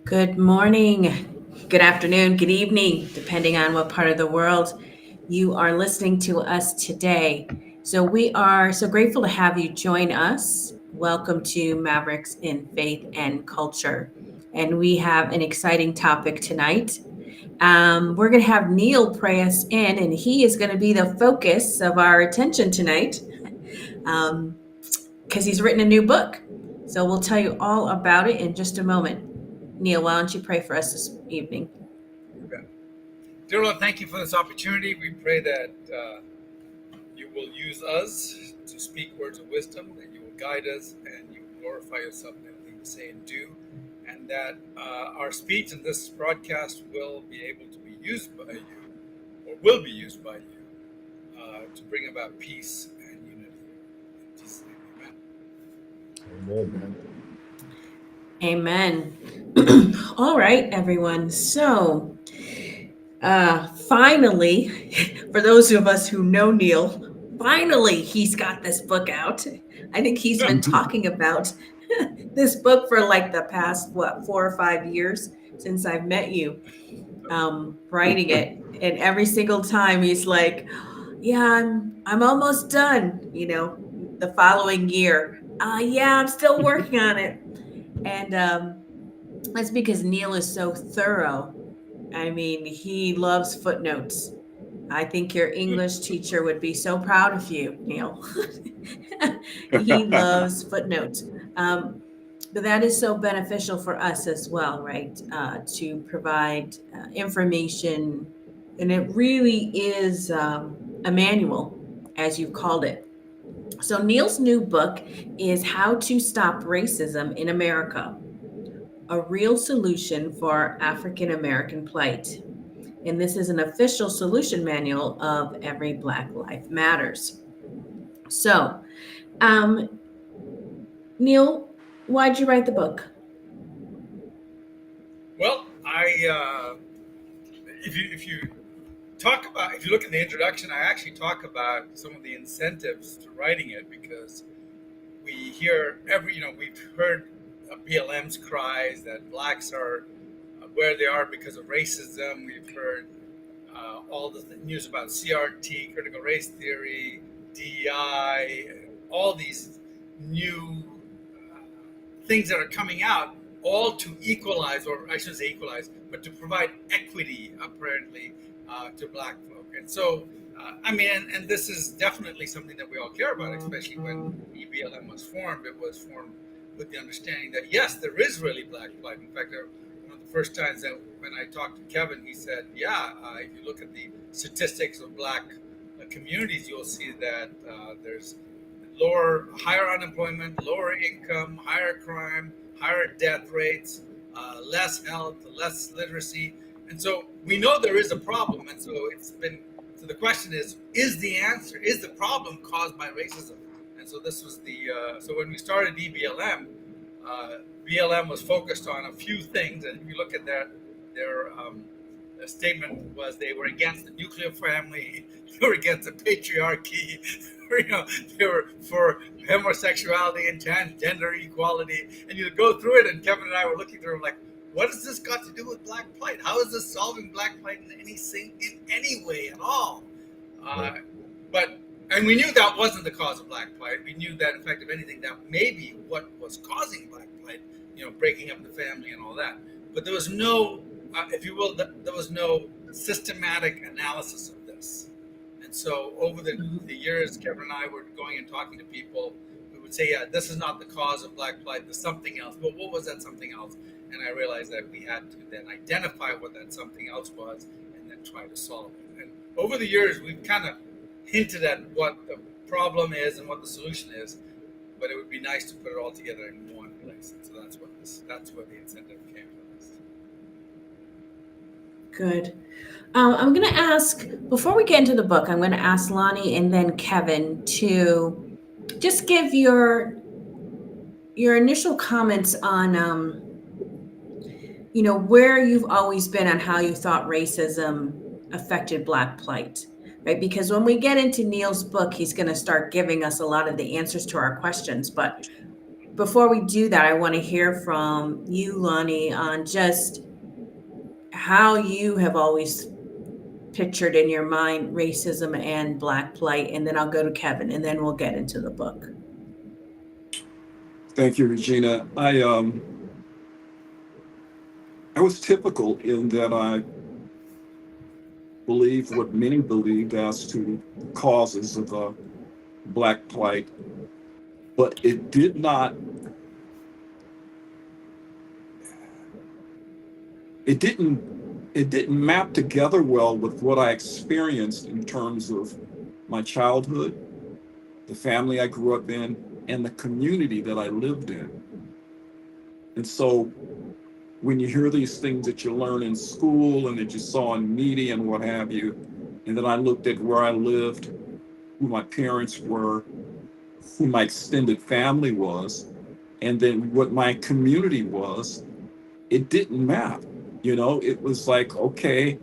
Good morning, good afternoon, good evening, depending on what part of the world you are listening to us today. So, we are so grateful to have you join us. Welcome to Mavericks in Faith and Culture. And we have an exciting topic tonight. We're going to have Neil pray us in, and he is going to be the focus of our attention tonight because he's written a new book. So, we'll tell you all about it in just a moment. Neil, why don't you pray for us this evening? Dear Lord, thank you for this opportunity. We pray that you will use us to speak words of wisdom, that you will guide us, and you will glorify yourself in everything we say and do, and that our speech in this broadcast will be able to be used by you, or will be used by you, to bring about peace and unity. In Jesus' name, amen. Amen. All right, everyone. So, finally, for those of us who know Neil, finally he's got this book out. I think he's been talking about this book for like the past, 4 or 5 years since I've met you, writing it. And every single time he's like, yeah, I'm almost done, the following year. Yeah, I'm still working on it. And that's because Neil is so thorough. I mean, he loves footnotes. I think your English teacher would be so proud of you, Neil. He loves footnotes. But that is so beneficial for us as well, right? To provide information. And it really is a manual, as you've called it. So, Neil's new book is How to Stop Racism in America, a real solution for African American plight. And this is an official solution manual of Every Black Life Matters. So, um, Neil, why'd you write the book? Well, if you talk about, if you look at the introduction, I actually talk about some of the incentives to writing it, because we hear we've heard BLM's cries that blacks are where they are because of racism. We've heard all the news about CRT, critical race theory, DEI, all these new things that are coming out, all to equalize, or I shouldn't say equalize, but to provide equity, apparently, to black folk. And so, and this is definitely something that we all care about, especially when EBLM was formed. It was formed with the understanding that, yes, there is really black plight. In fact, one of the first times that when I talked to Kevin, he said, yeah, if you look at the statistics of black communities, you'll see that there's higher unemployment, lower income, higher crime, higher death rates, less health, less literacy. And so we know there is a problem. And so so the question is the problem caused by racism? And so this was so when we started EBLM, BLM was focused on a few things. And if you look at their statement was they were against the nuclear family, they were against the patriarchy, they were for homosexuality and transgender equality. And you go through it, and Kevin and I were looking through it like, what has this got to do with black plight? How is this solving black plight in any way at all? And we knew that wasn't the cause of black plight. We knew that, in fact, if anything, that may be what was causing black plight, breaking up the family and all that. But there was no, if you will, there was no systematic analysis of this. And so over the years, Kevin and I were going and talking to people who would say, yeah, this is not the cause of black plight, there's something else. But what was that something else? And I realized that we had to then identify what that something else was and then try to solve it. And over the years, we've kind of hinted at what the problem is and what the solution is, but it would be nice to put it all together in one place. And so that's where the incentive came from this. Good. I'm going to ask, before we get into the book, I'm going to ask Lonnie and then Kevin to just give your initial comments on, where you've always been on how you thought racism affected black plight, right? Because when we get into Neil's book, he's going to start giving us a lot of the answers to our questions. But before we do that, I want to hear from you, Lonnie, on just how you have always pictured in your mind racism and Black plight, and then I'll go to Kevin, and then we'll get into the book. Thank you, Regina. I was typical in that I believed what many believed as to the causes of Black plight, but it didn't it didn't map together well with what I experienced in terms of my childhood, the family I grew up in, and the community that I lived in. And so when you hear these things that you learn in school and that you saw in media and what have you, and then I looked at where I lived, who my parents were, who my extended family was, and then what my community was, it didn't map. It was like, okay,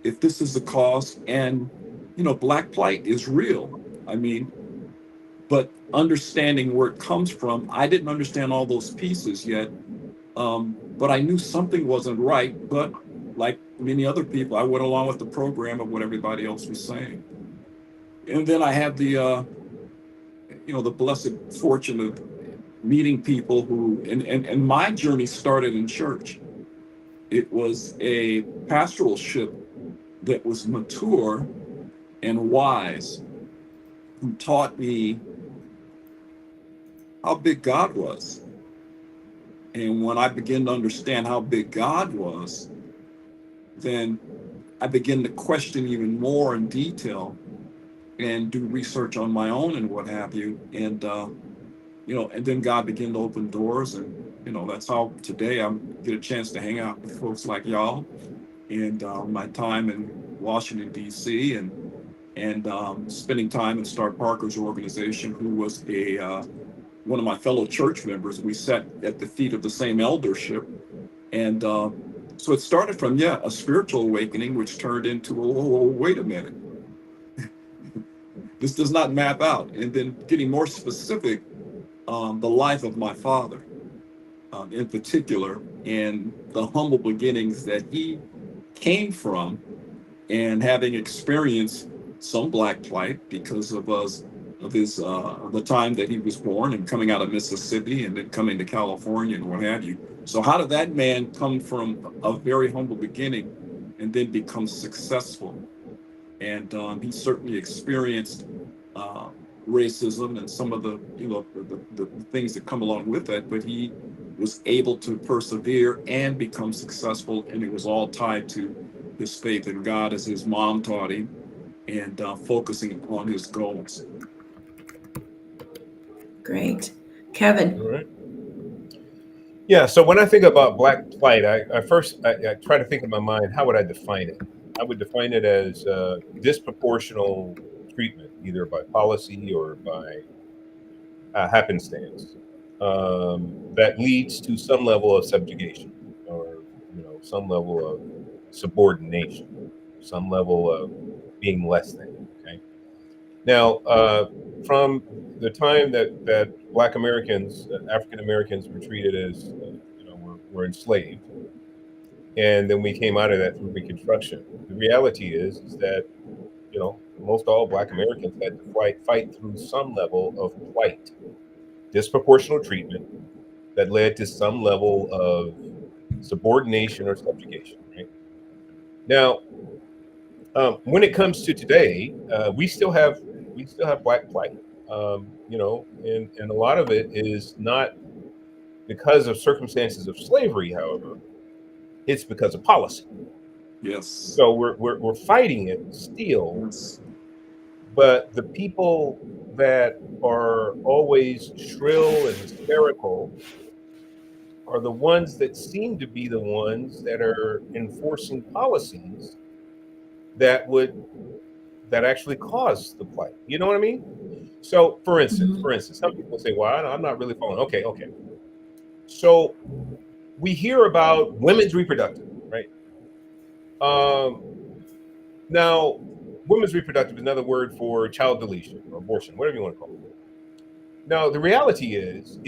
if this is the cause, and Black plight is real. I mean, but understanding where it comes from, I didn't understand all those pieces yet. But I knew something wasn't right. But like many other people, I went along with the program of what everybody else was saying. And then I had the blessed fortune of meeting people who, and my journey started in church. It was a pastoralship that was mature and wise, who taught me how big God was. And when I began to understand how big God was, then I began to question even more in detail and do research on my own and what have you. And then God began to open doors, and that's how today I get a chance to hang out with folks like y'all, and my time in Washington D.C. and spending time in Star Parker's organization, who was a one of my fellow church members. We sat at the feet of the same eldership, and so it started from a spiritual awakening, which turned into wait a minute, this does not map out, and then getting more specific, the life of my father, in particular, and the humble beginnings that he came from, and having experienced some Black plight because of his the time that he was born and coming out of Mississippi and then coming to California and what have you. So how did that man come from a very humble beginning and then become successful? And he certainly experienced uh, racism and some of the things that come along with it, but he was able to persevere and become successful, and it was all tied to his faith in God, as his mom taught him, and focusing on his goals. Great. Kevin. All right. Yeah. So when I think about Black plight, I first try to think in my mind, how would I define it? I would define it as disproportional treatment, either by policy or by happenstance, that leads to some level of subjugation, or some level of subordination, some level of being less than. Okay. Now, from the time that Black Americans, African Americans, were treated as were enslaved, and then we came out of that through Reconstruction. The reality is that most all Black Americans had to fight through some level of plight, disproportional treatment that led to some level of subordination or subjugation. Right now, when it comes to today, we still have Black plight. And a lot of it is not because of circumstances of slavery. However, it's because of policy. Yes. So we're fighting it still, Yes. but the people that are always shrill and hysterical are the ones that seem to be the ones that are enforcing policies that actually cause the plight. You know what I mean? So, for instance, some people say, "Well, I'm not really following." Okay. So we hear about women's reproductive, right? Now, women's reproductive is another word for child deletion or abortion, whatever you want to call it. Now, the reality is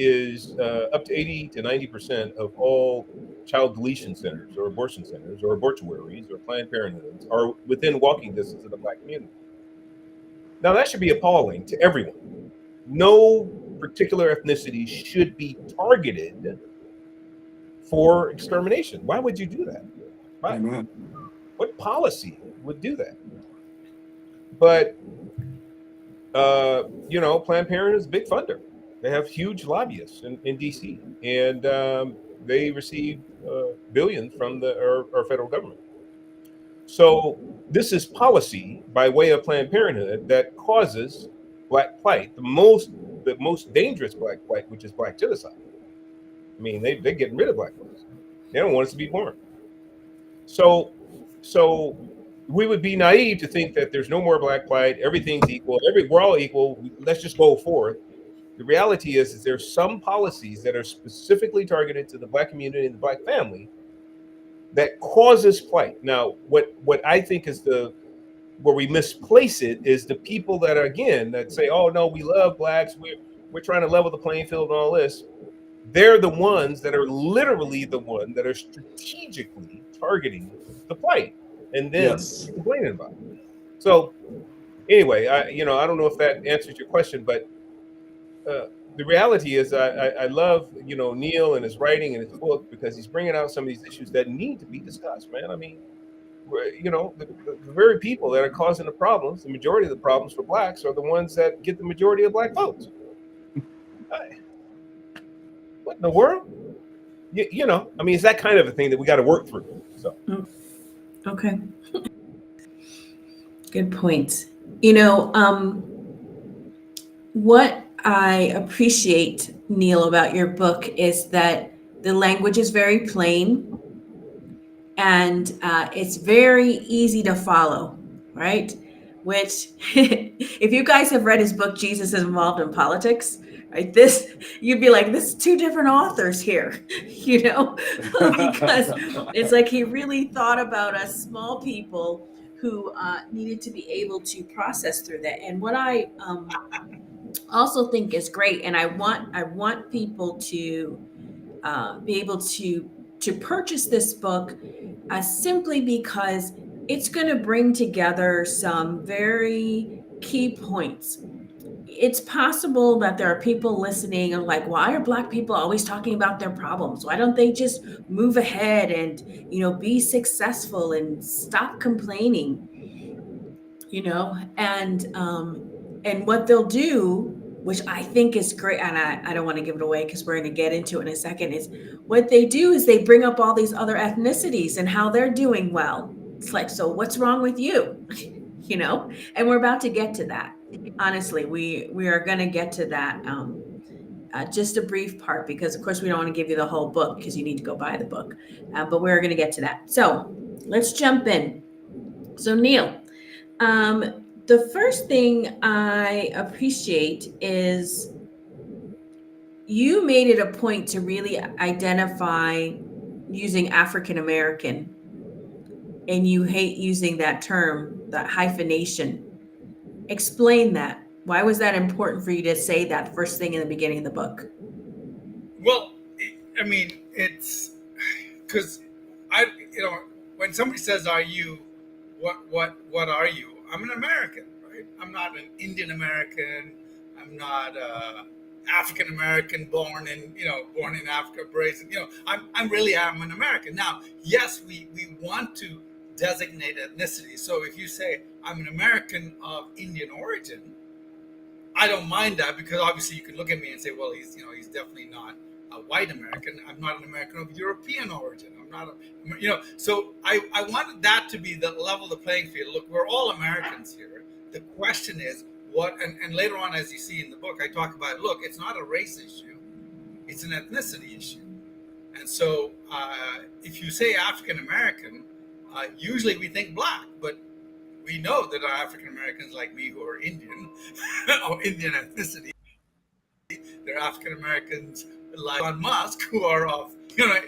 up to 80 to 90% of all child deletion centers or abortion centers or abortuaries or Planned Parenthoods are within walking distance of the Black community. Now, that should be appalling to everyone. No particular ethnicity should be targeted for extermination. Why would you do that? Why? Amen. What policy would do that? But Planned Parenthood is a big funder. They have huge lobbyists in DC, and they receive billions from our federal government. So this is policy by way of Planned Parenthood that causes Black plight, the most dangerous Black plight, which is Black genocide. I mean, they're getting rid of Black folks. They don't want us to be born. So we would be naive to think that there's no more Black plight, everything's equal, we're all equal, let's just go forth. The reality is there's some policies that are specifically targeted to the Black community and the Black family that causes plight. Now, what I think is where we misplace it is the people that are, again, that say, oh no, we love Blacks, we're trying to level the playing field and all this. They're the ones that are literally the one that are strategically targeting the plight and then complaining about it. So anyway, I don't know if that answers your question, but the reality is I love, Neil and his writing and his book because he's bringing out some of these issues that need to be discussed, man. I mean, the very people that are causing the problems, the majority of the problems for Blacks are the ones that get the majority of Black votes. What in the world? I mean, it's that kind of a thing that we got to work through. So. Okay. Good point. What I appreciate, Neil, about your book is that the language is very plain and it's very easy to follow, right? Which, if you guys have read his book, Jesus is Involved in Politics, right? You'd be like, this is two different authors here, because it's like he really thought about us small people who needed to be able to process through that. And what I also think is great, and I want people to be able to purchase this book simply because it's going to bring together some very key points. It's possible that there are people listening and like, why are Black people always talking about their problems? Why don't they just move ahead and, be successful and stop complaining? And what they'll do, which I think is great, and I don't want to give it away because we're going to get into it in a second, is what they do is they bring up all these other ethnicities and how they're doing well. It's like, so what's wrong with you? And we're about to get to that. Honestly, we are going to get to that. Just a brief part, because of course we don't want to give you the whole book because you need to go buy the book. But we're going to get to that. So let's jump in. So Neil, the first thing I appreciate is you made it a point to really identify using African American, and you hate using that term, that hyphenation. Explain that. Why was that important for you to say that first thing in the beginning of the book? Well, I mean, it's because when somebody says, "Are you what are you?" I'm an American, right? I'm not an Indian American. I'm not African American, born in Africa, raised. I'm an American. Now, yes, we want to designate ethnicity. So if you say I'm an American of Indian origin, I don't mind that, because obviously you can look at me and say, well, he's definitely not a white American. I'm not an American of European origin. I'm not so I wanted that to be the level of the playing field. Look, we're all Americans here. The question is and later on, as you see in the book, I talk about, look, it's not a race issue. It's an ethnicity issue. And so if you say African American, usually we think Black, but we know that our African Americans like me who are Indian or Indian ethnicity. There are African Americans like Elon Musk who are of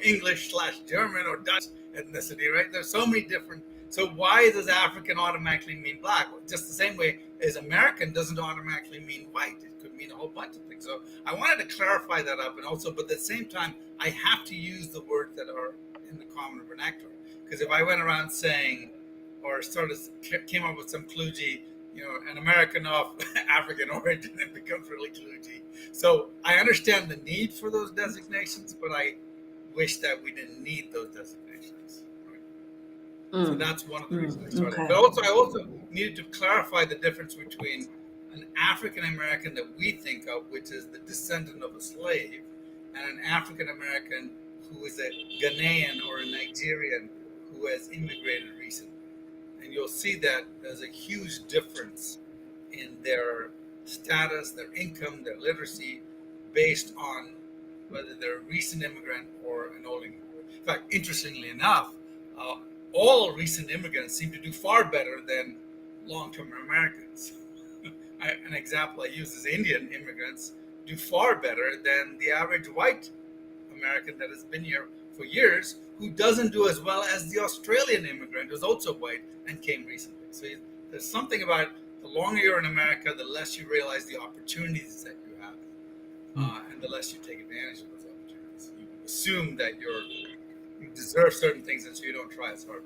English/German or Dutch ethnicity, right? There's so many different So why does African automatically mean black? Well, just the same way as American doesn't automatically mean white. It could mean a whole bunch of things. So I wanted to clarify that up, and also, but at the same time, I have to use the words that are in the common vernacular. Because if I went around saying, or sort of came up with some kludgy, an American of African origin, it becomes really kludgy. So I understand the need for those designations, but I wish that we didn't need those designations. So that's one of the reasons I started. Okay. But I also needed to clarify the difference between an African American that we think of, which is the descendant of a slave, and an African American who is a Ghanaian or a Nigerian who has immigrated recently. And you'll see that there's a huge difference in their status, their income, their literacy, based on whether they're a recent immigrant or an old immigrant. In fact, interestingly enough, all recent immigrants seem to do far better than long-term Americans. An example I use is Indian immigrants do far better than the average white American that has been here for years, who doesn't do as well as the Australian immigrant who's also white and came recently. So there's something about the longer you're in America, the less you realize the opportunities that you have, and the less you take advantage of those opportunities. You assume that you deserve certain things, and so you don't try as hard.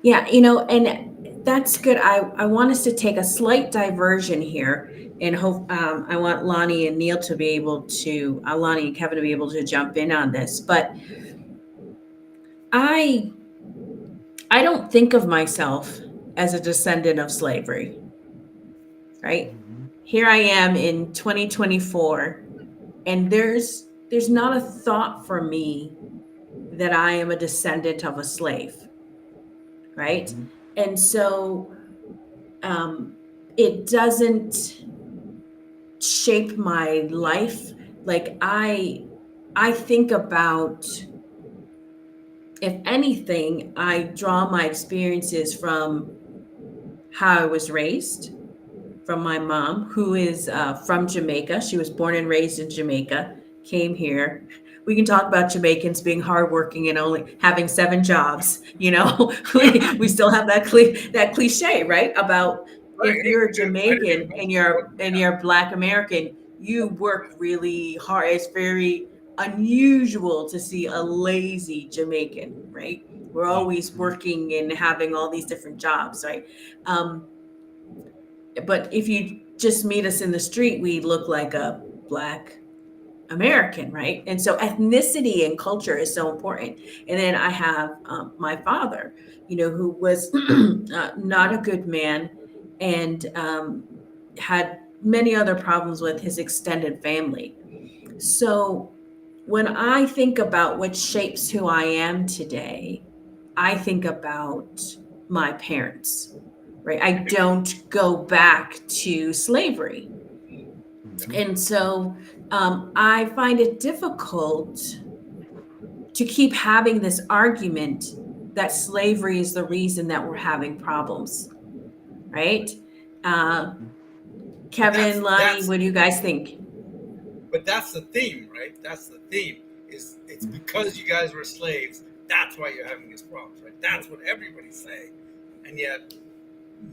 Yeah, and that's good. I want us to take a slight diversion here, and hope I want Lonnie and Neil to be able to, Lonnie and Kevin to be able to jump in on this. But I don't think of myself as a descendant of slavery, right? Here I am in 2024, and there's not a thought for me that I am a descendant of a slave, right? And so it doesn't shape my life. Like I think about, if anything, I draw my experiences from how I was raised, from my mom, who is from Jamaica. She was born and raised in Jamaica, came here. We can talk about Jamaicans being hardworking and only having 7 jobs. We still have that cliche, right? About if you're a Jamaican and you're Black American, you work really hard. It's very unusual to see a lazy Jamaican, right? We're always working and having all these different jobs, right? But if you just meet us in the street, we look like a Black American, right? And so ethnicity and culture is so important. And then I have my father, who was not a good man, and had many other problems with his extended family. So when I think about what shapes who I am today, I think about my parents, right? I don't go back to slavery. And so I find it difficult to keep having this argument that slavery is the reason that we're having problems, right? Kevin, Lonnie, what do you guys think? But that's the theme, right? That's the theme. It's because you guys were slaves, that's why you're having these problems, right? That's what everybody's saying. And yet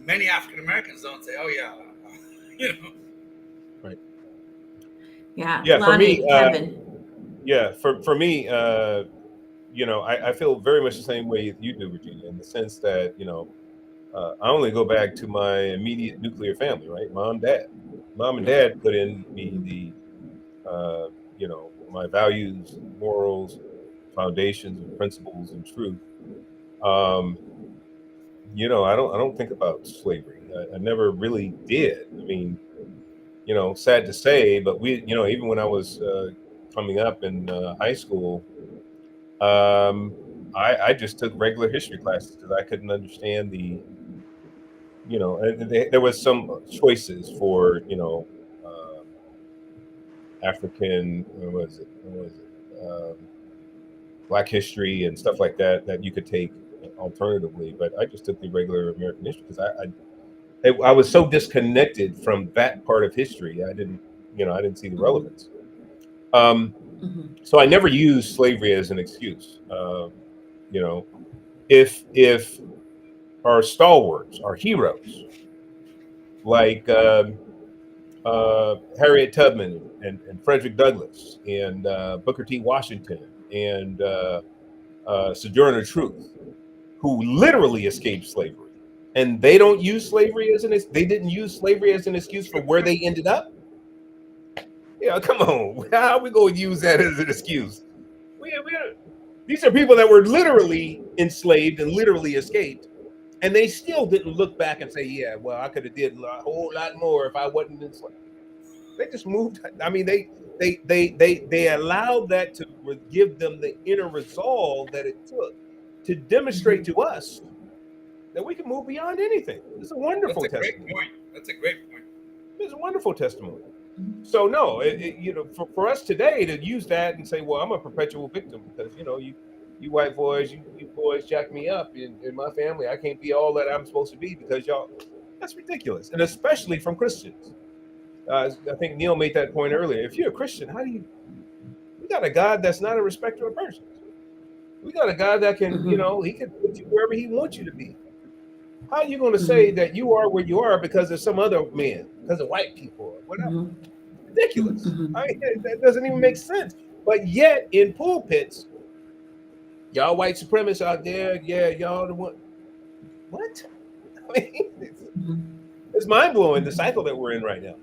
many African Americans don't say, oh yeah, Right. Yeah. Yeah. Lonnie, For me, Kevin. yeah. For me, I feel very much the same way you do, Virginia, in the sense that I only go back to my immediate nuclear family, right? Mom and dad put in me the my values, morals, foundations, and principles, and truth. I don't think about slavery. I never really did. I mean, sad to say, but even when I was coming up in high school, I just took regular history classes because I couldn't understand there was some choices for African, what was it, Black history and stuff like that you could take alternatively, but I just took the regular American history because I was so disconnected from that part of history. I didn't see the relevance. So I never used slavery as an excuse. if our stalwarts, our heroes, like Harriet Tubman and Frederick Douglass and Booker T. Washington and Sojourner Truth, who literally escaped slavery, and they don't use slavery as they didn't use slavery as an excuse for where they ended up. Yeah, come on, how are we going to use that as an excuse? These are people that were literally enslaved and literally escaped, and they still didn't look back and say, "Yeah, well, I could have did a whole lot more if I wasn't enslaved." They just moved. I mean, they allowed that to give them the inner resolve that it took to demonstrate to us that we can move beyond anything. It's a wonderful testimony. That's a great point. It's a wonderful testimony. So no, for us today to use that and say, well, I'm a perpetual victim because you white boys, you boys jack me up in my family. I can't be all that I'm supposed to be because y'all. That's ridiculous, and especially from Christians. I think Neil made that point earlier. If you're a Christian, we got a God that's not a respecter of persons. We got a God that can, he can put you wherever he wants you to be. How are you going to say that you are where you are because of some other man, because of white people or whatever? Ridiculous. I mean, that doesn't even make sense. But yet in pulpits, y'all white supremacists out there, yeah, y'all the one. What? I mean, it's mind blowing the cycle that we're in right now.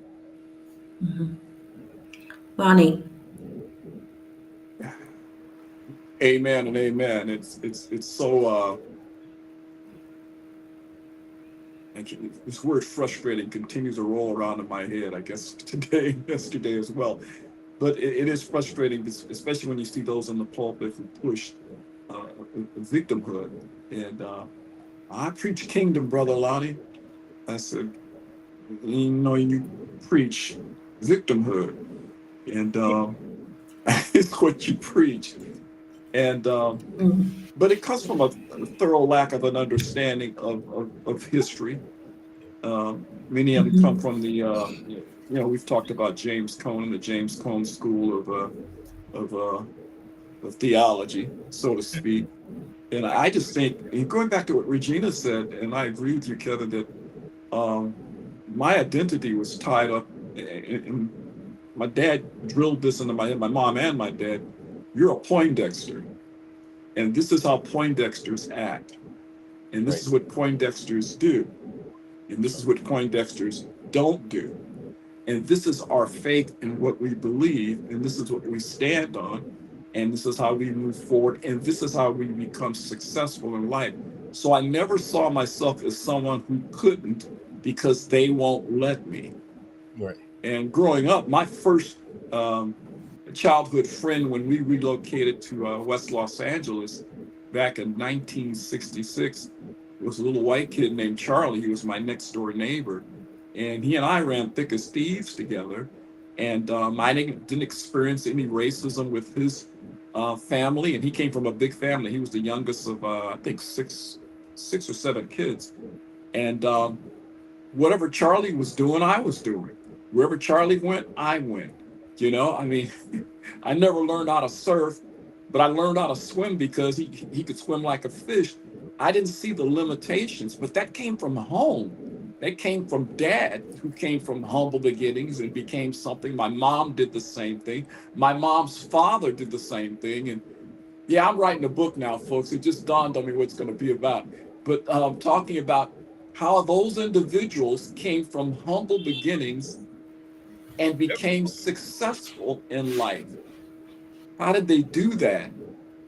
Bonnie. Amen and amen. It's so this word frustrating continues to roll around in my head, I guess today, yesterday as well. But it is frustrating, especially when you see those in the pulpit who push victimhood. And I preach kingdom, Brother Lonnie. I said, you preach victimhood. And it's what you preach. And but it comes from a thorough lack of an understanding of history. Many of them come from the we've talked about James Cone and the James Cone school of theology, so to speak. And I just think, going back to what Regina said, and I agree with you, Kevin, that my identity was tied up, and my dad drilled this into my head, my mom and my dad. You're a Poindexter, and this is how Poindexters act, and this is what Poindexters do, and this is what Poindexters don't do, and this is our faith in what we believe, and this is what we stand on, and this is how we move forward, and this is how we become successful in life. So I never saw myself as someone who couldn't because they won't let me. Right. And growing up, my first childhood friend, when we relocated to West Los Angeles back in 1966, was a little white kid named Charlie. He was my next door neighbor, and he and I ran thick as thieves together. And I didn't experience any racism with his family, and he came from a big family. He was the youngest of I think six or seven kids, and whatever Charlie was doing, I was doing. Wherever Charlie went, I went. I mean, I never learned how to surf, but I learned how to swim because he could swim like a fish. I didn't see the limitations, but that came from home. That came from dad, who came from humble beginnings and became something. My mom did the same thing. My mom's father did the same thing. And yeah, I'm writing a book now, folks. It just dawned on me what it's going to be about. But talking about how those individuals came from humble beginnings and became successful in life. How did they do that?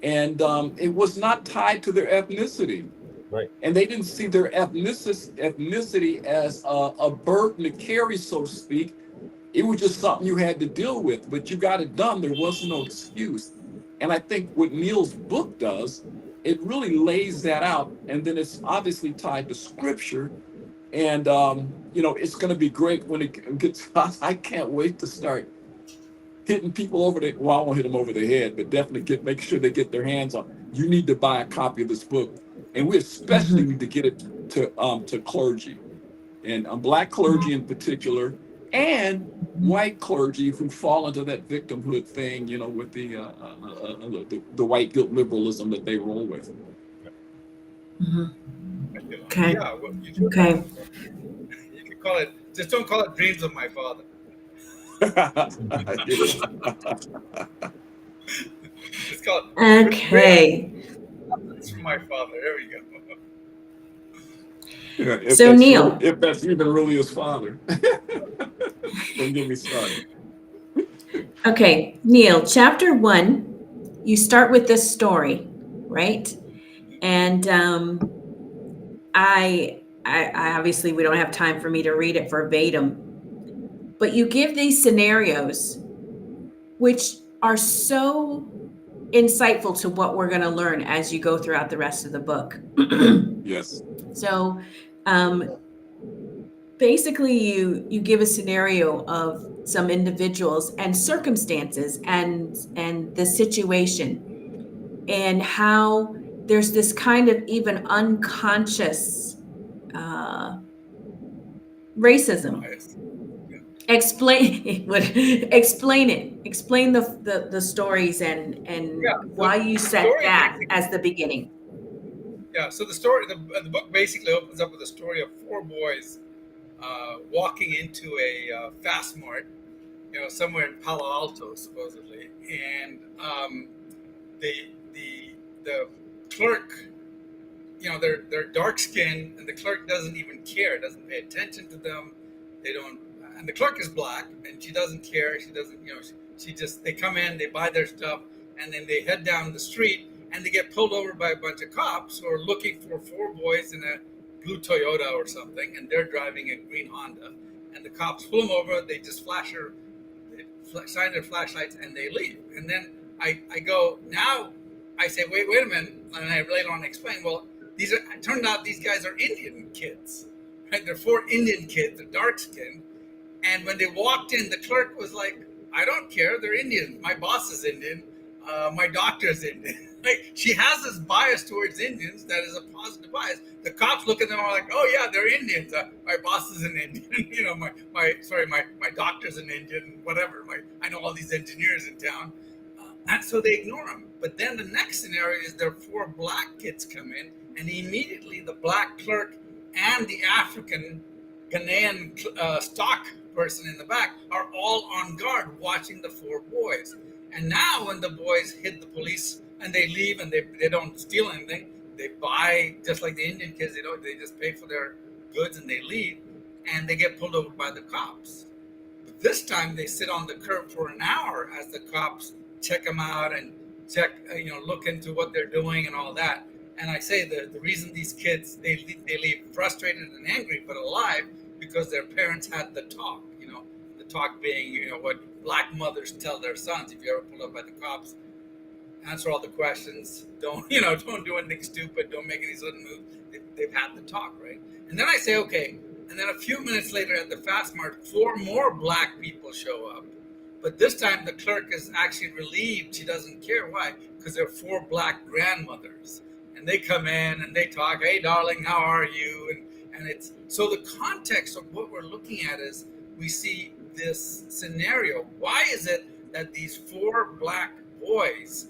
And it was not tied to their ethnicity. Right. And they didn't see their ethnicity as a burden to carry, so to speak. It was just something you had to deal with, but you got it done. There was no excuse. And I think what Neil's book does, it really lays that out. And then it's obviously tied to scripture. And, it's going to be great when it gets, I can't wait to start hitting people over the, well, I won't hit them over the head, but definitely make sure they get their hands on. You need to buy a copy of this book. And we especially need to get it to clergy, and Black clergy in particular, and white clergy who fall into that victimhood thing, with the white guilt liberalism that they roll with. Mhm. I feel like. Okay. Yeah, well, you Okay. can call it. Just don't call it dreams of my father. Just call it Okay. dreams from my father. There we go. Yeah, So Neil, if that's even really his father. Don't get me started. okay, Neil, chapter 1, you start with this story, right? And I obviously we don't have time for me to read it verbatim, but you give these scenarios which are so insightful to what we're going to learn as you go throughout the rest of the book. Yes. So basically you give a scenario of some individuals and circumstances and the situation and how there's this kind of even unconscious uh, racism. Bias. Yeah. Explain explain it. Explain the stories and Yeah. So why you the set story that basically. as the beginning. Yeah. So the story, the book basically opens up with a story of four boys walking into a fast mart, somewhere in Palo Alto, supposedly, and the the the clerk, they're dark skinned, and the clerk doesn't even care, doesn't pay attention to them. They don't, and the clerk is black, and she doesn't care. She doesn't, she just they come in, they buy their stuff, and then they head down the street, and they get pulled over by a bunch of cops who are looking for four boys in a blue Toyota or something, and they're driving a green Honda, and the cops pull them over. They just shine their flashlights, and they leave. And then I go now. I say, wait a minute, and I later on explain. Well, it turned out these guys are Indian kids, right? They're four Indian kids, they're dark skinned. And when they walked in, the clerk was like, I don't care, they're Indian. My boss is Indian. My doctor's Indian. Like, she has this bias towards Indians that is a positive bias. The cops look at them and are like, oh yeah, they're Indians. My boss is an Indian. My doctor's an Indian. Whatever. I know all these engineers in town. And so they ignore them. But then the next scenario is there are four black kids come in, and immediately the black clerk and the African Ghanaian stock person in the back are all on guard watching the four boys. And now when the boys hit the police and they leave and they don't steal anything, they buy, just like the Indian kids, they just pay for their goods and they leave, and they get pulled over by the cops. But this time they sit on the curb for an hour as the cops check them out and look into what they're doing and all that. And I say the reason these kids, they leave frustrated and angry but alive, because their parents had the talk. The talk being, what black mothers tell their sons: if you ever pull up by the cops, answer all the questions, don't do anything stupid, don't make any sudden moves. They've had the talk, right? And then I say, okay. And then a few minutes later at the Fast Mart, four more black people show up. But this time the clerk is actually relieved. She doesn't care. Why? Because there are four black grandmothers. And they come in and they talk, hey, darling, how are you? And it's so the context of what we're looking at is we see this scenario. Why is it that these four black boys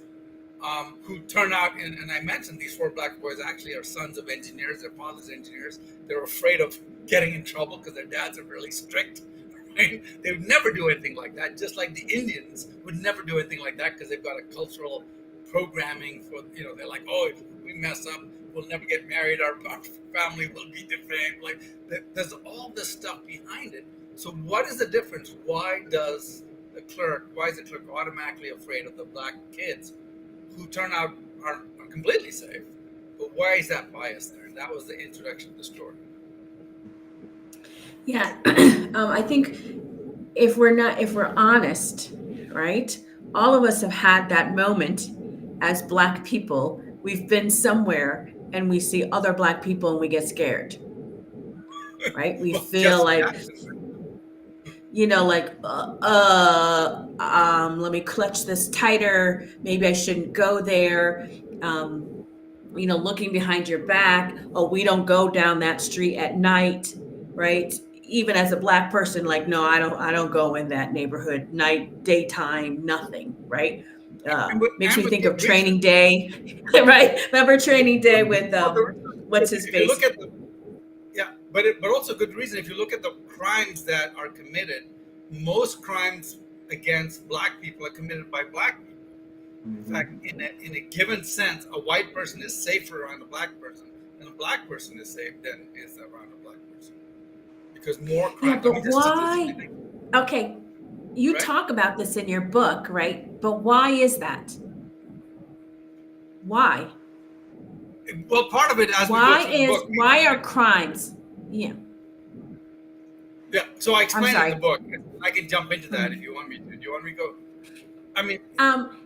who turn out, and I mentioned these four black boys actually are sons of engineers, their father's engineers. They're afraid of getting in trouble because their dads are really strict. Right? They would never do anything like that, just like the Indians would never do anything like that because they've got a cultural programming for, they're like, oh, if we mess up, we'll never get married, our family will be defamed. Like, there's all this stuff behind it. So what is the difference? Why is the clerk automatically afraid of the black kids who turn out are completely safe? But why is that bias there? And that was the introduction of the story. Yeah, I think if we're honest, right? All of us have had that moment as black people. We've been somewhere and we see other black people and we get scared, right? We feel like, let me clutch this tighter. Maybe I shouldn't go there. Looking behind your back. Oh, we don't go down that street at night, right? Even as a black person, like, no, I don't go in that neighborhood, night, daytime, nothing, right? Makes me think of Training Day, right? Remember Training Day with What's his If you face? look at the, yeah, but also good reason. If you look at the crimes that are committed, most crimes against black people are committed by black people. In fact, in a given sense, a white person is safer around a black person than a black person is safe than is around a black person, because more Yeah, crimes. I mean, but just statistically, why? Okay, you right? talk about this in your book, right? But why is that? Why? Well, part of it as we go through the book. Why are crimes? Yeah, Yeah, so I I'm explain it in the sorry. book. I can jump into that if Mm. you want me to. Do you want me to go? I mean, Um,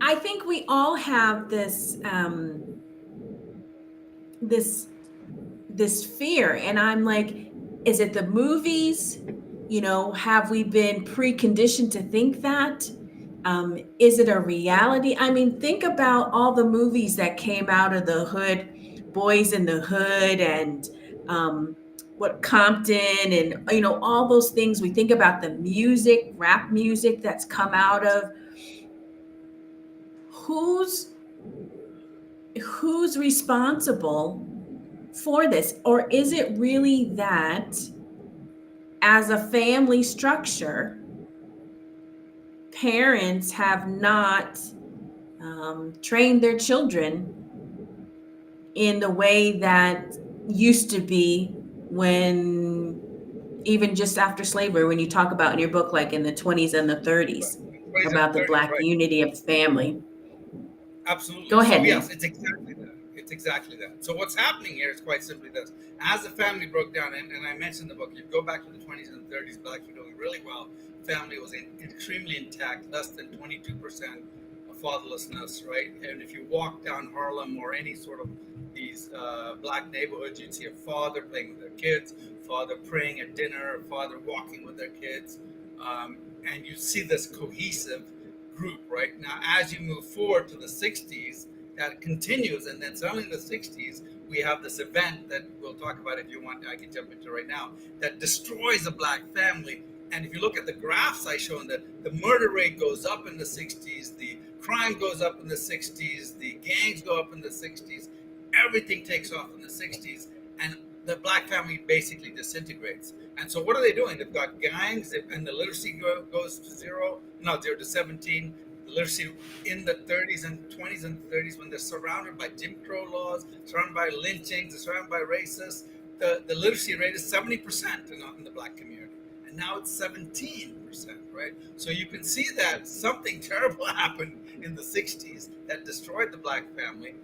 I think we all have this this this fear, and I'm like, is it the movies? You know, have we been preconditioned to think that? Is it a reality? I mean, think about all the movies that came out of the hood, Boys in the Hood, and what Compton, and all those things. We think about the music, rap music that's come out of who's who's responsible for this, or is it really that as a family structure, parents have not trained their children in the way that used to be when even just after slavery, when you talk about in your book, like in the 20s and the 30s, 20s and about the 30s, Black right? unity of the family. Absolutely. Go So ahead, yes, Neil. it's exactly that. It's exactly that. So what's happening here is quite simply this: as the family broke down, and I mentioned in the book, you go back to the 20s and 30s, blacks were doing really well. Family was extremely intact, less than 22% of fatherlessness, right? And if you walk down Harlem or any sort of these black neighborhoods, you'd see a father playing with their kids, father praying at dinner, father walking with their kids, and you see this cohesive group, right? Now, as you move forward to the 60s, that continues, and then suddenly in the 60s, we have this event that we'll talk about if you want, I can jump into right now, that destroys the black family. And if you look at the graphs I show, the murder rate goes up in the 60s, the crime goes up in the 60s, the gangs go up in the 60s, everything takes off in the 60s, and the black family basically disintegrates. And so what are they doing? They've got gangs, and the literacy goes to zero, not 0 to 17. The literacy in the 30s and 20s and 30s, when they're surrounded by Jim Crow laws, surrounded by lynchings, they're surrounded by racists, the literacy rate is 70% in the black community. And now it's 17%, right? So you can see that something terrible happened in the 60s that destroyed the black family.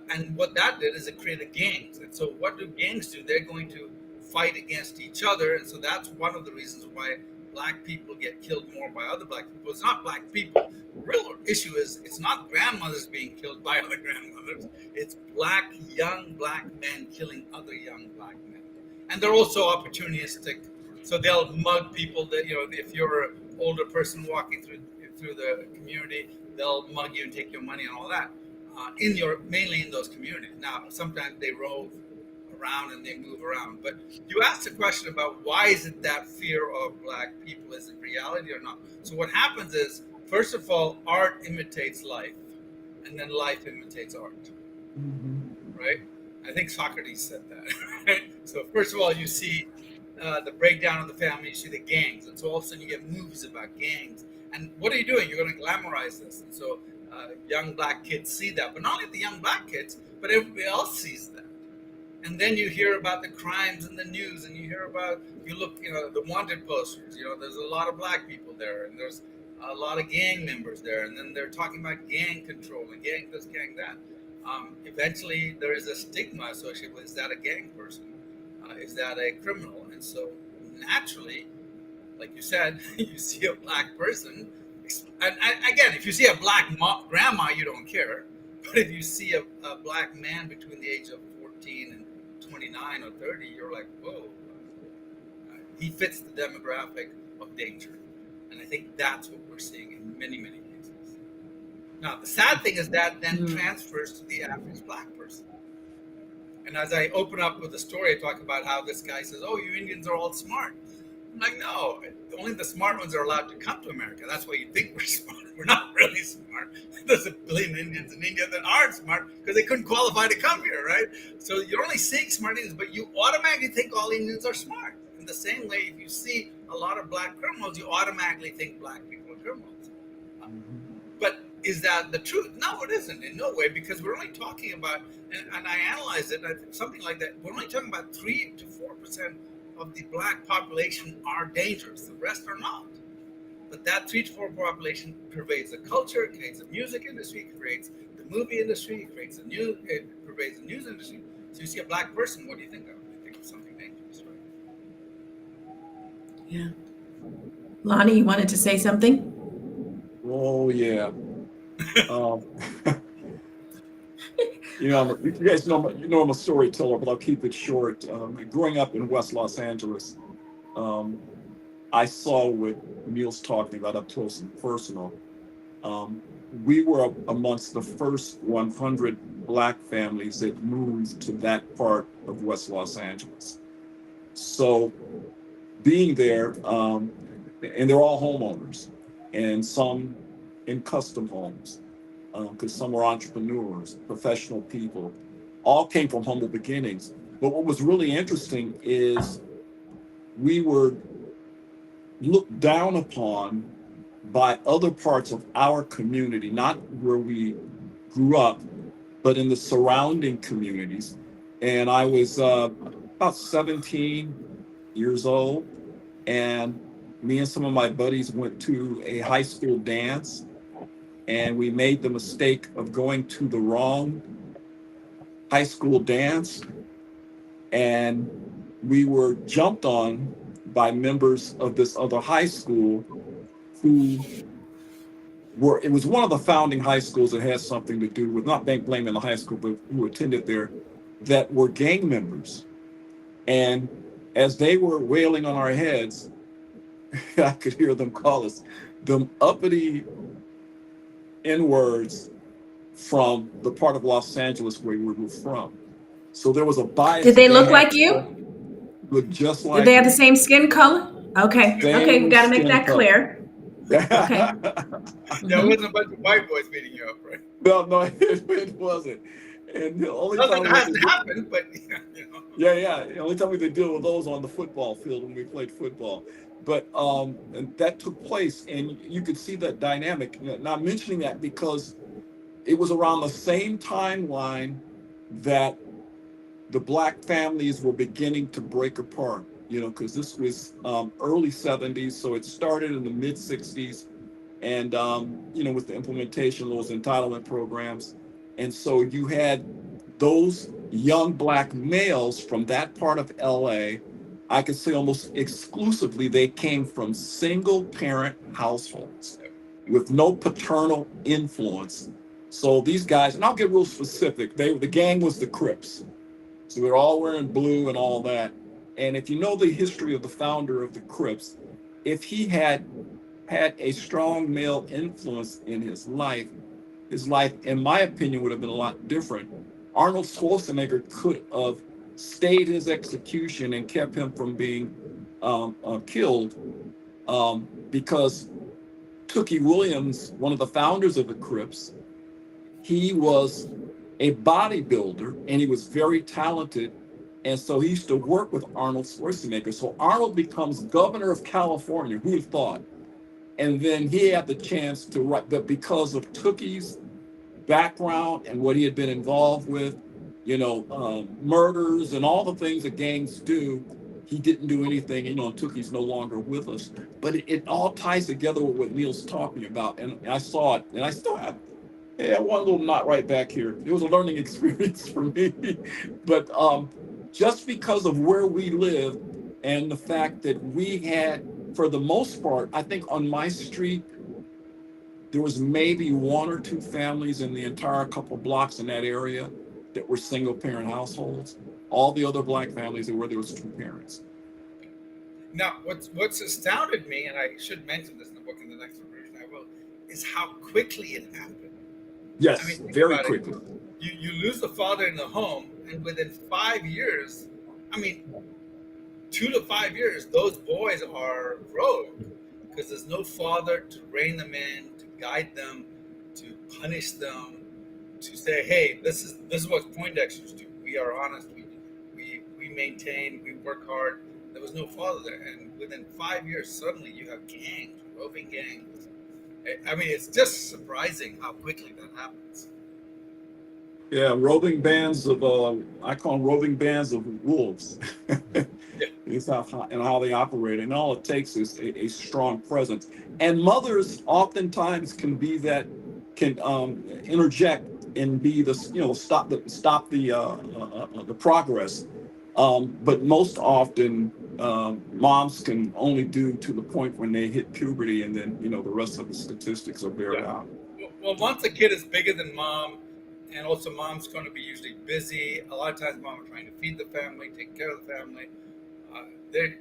And what that did is it created gangs. And so what do gangs do? They're going to fight against each other. And so that's one of the reasons why black people get killed more by other black people. It's not black people. The real issue is it's not grandmothers being killed by other grandmothers. It's young black men killing other young black men. And they're also opportunistic. So they'll mug people that, if you're an older person walking through the community, they'll mug you and take your money and all that. Mainly in those communities. Now, sometimes they rove around and they move around. But you asked a question about why is it that fear of black people, is it reality or not? So what happens is, first of all, art imitates life, and then life imitates art, right? I think Socrates said that, right? So first of all, you see the breakdown of the family, you see the gangs, and so all of a sudden you get movies about gangs. And what are you doing? You're going to glamorize this. And so young black kids see that, but not only the young black kids, but everybody else sees that. And then you hear about the crimes in the news, and you look, the wanted posters. There's a lot of black people there, and there's a lot of gang members there, and then they're talking about gang control and gang this, gang that. Eventually, there is a stigma associated with, is that a gang person? Is that a criminal? And so naturally, like you said, you see a black person. And again, if you see a black grandma, you don't care. But if you see a black man between the age of 14 and 29 or 30, you're like, whoa, he fits the demographic of danger. And I think that's what we're seeing in many, many cases. Now, the sad thing is that then transfers to the average black person. And as I open up with the story, I talk about how this guy says, oh, you Indians are all smart. I'm like, no, only the smart ones are allowed to come to America. That's why you think we're smart. We're not really smart. There's a billion Indians in India that aren't smart because they couldn't qualify to come here, right? So you're only seeing smart Indians, but you automatically think all Indians are smart. In the same way, if you see a lot of black criminals, you automatically think black people are criminals. But is that the truth? No, it isn't in no way, because we're only talking about, and I analyzed it, something like that. We're only talking about 3 to 4% of the black population are dangerous. The rest are not. But that 3 to 4 population pervades the culture, creates the music industry, creates the movie industry, creates it pervades the news industry. So you see a black person, what do you think of? You think of something dangerous, right? Yeah. Lonnie, you wanted to say something? Oh yeah. Um, you guys know I'm a storyteller, but I'll keep it short. Growing up in West Los Angeles, I saw what Neil's talking about up close and personal. We were amongst the first 100 black families that moved to that part of West Los Angeles. So being there, and they're all homeowners, and some in custom homes, because some were entrepreneurs, professional people, all came from humble beginnings. But what was really interesting is we were looked down upon by other parts of our community, not where we grew up, but in the surrounding communities. And I was about 17 years old, and me and some of my buddies went to a high school dance, and we made the mistake of going to the wrong high school dance, and we were jumped on by members of this other high school who it was one of the founding high schools that had something to do with, not blaming the high school, but who attended there, that were gang members. And as they were wailing on our heads, I could hear them call us them uppity N-words from the part of Los Angeles where we were from. So there was a bias. Did they look like you? Look just like Did they have me. the same skin color? Okay. Okay, we got to make that clear. Okay. Yeah, it wasn't a bunch of white boys beating you up, right? No, it wasn't. And the only Nothing time hasn't happened, but you know. Yeah. The only time we could deal with those on the football field when we played football. But and that took place, and you could see that dynamic. Not mentioning that because it was around the same timeline that the black families were beginning to break apart. Because this was early 70s, so it started in the mid 60s, and with the implementation of those entitlement programs. And so you had those young black males from that part of LA. I could say almost exclusively they came from single parent households with no paternal influence. So these guys, and I'll get real specific, the gang was the Crips. So they're all wearing blue and all that. And if you know the history of the founder of the Crips, if he had a strong male influence in his life, in my opinion, would have been a lot different. Arnold Schwarzenegger could have stayed his execution and kept him from being killed, because Tookie Williams, one of the founders of the Crips, he was a bodybuilder and he was very talented. And so he used to work with Arnold Schwarzenegger. So Arnold becomes governor of California. Who would have thought? And then he had the chance to write, but because of Tookie's background and what he had been involved with, murders and all the things that gangs do, he didn't do anything. Tookie's no longer with us. But it all ties together with what Neil's talking about. And I saw it, and I still have one little knot right back here. It was a learning experience for me. But just because of where we live and the fact that we had, for the most part, I think on my street, there was maybe 1 or 2 families in the entire couple blocks in that area that were single parent households. All the other black families were where there was 2 parents. Now, what's astounded me, and I should mention this in the book in the next version I will, is how quickly it happened. Yes, very quickly. You lose the father in the home, and within 5 years, 2 to 5 years, those boys are rogue because there's no father to rein them in, to guide them, to punish them, to say, hey, this is what Poindexters do. We we are honest. We maintain. We work hard. There was no father there, and within 5 years, suddenly you have gangs, roving gangs. I mean, it's just surprising how quickly that happens. Yeah, roving bands of I call them roving bands of wolves. Yeah. It's how they operate, and all it takes is a strong presence. And mothers oftentimes can interject and be stop the progress. But most often, moms can only do to the point when they hit puberty, and then the rest of the statistics are bared Yeah. out. Well, once a kid is bigger than mom, and also mom's going to be usually busy. A lot of times, mom are trying to feed the family, take care of the family. They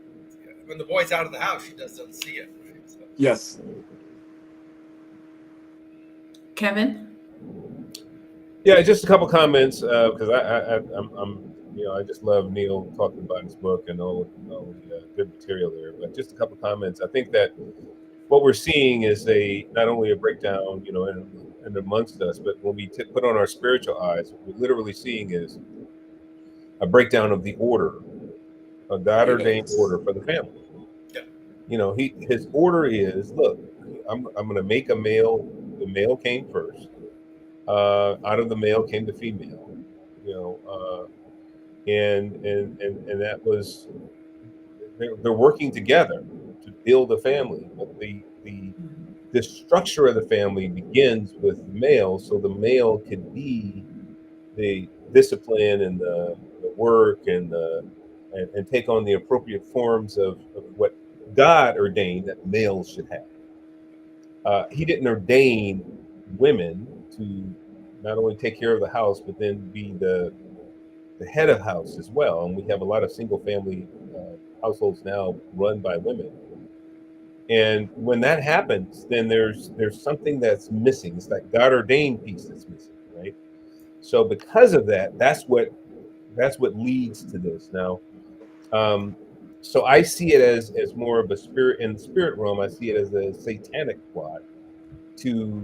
When the boy's out of the house, she doesn't see it. Right? So. Yes. Kevin? Yeah, just a couple comments because I just love Neil talking about his book and all the good material there. But just a couple comments. I think that what we're seeing is not only a breakdown, in amongst us, but when we put on our spiritual eyes, what we're literally seeing is a breakdown of the order, a God ordained order for the family. Yeah. His order is, look, I'm going to make a male. The male came first. Out of the male came the female, and that was they're working together to build a family. But the structure of the family begins with the male, so the male could be the discipline and the work and take on the appropriate forms of what God ordained that males should have. He didn't ordain women to not only take care of the house, but then be the head of house as well. And we have a lot of single family households now run by women. And when that happens, then there's something that's missing. It's like God ordained piece that's missing, right? So because of that, that's what leads to this now. So I see it as more of a spirit in the spirit realm. I see it as a satanic plot to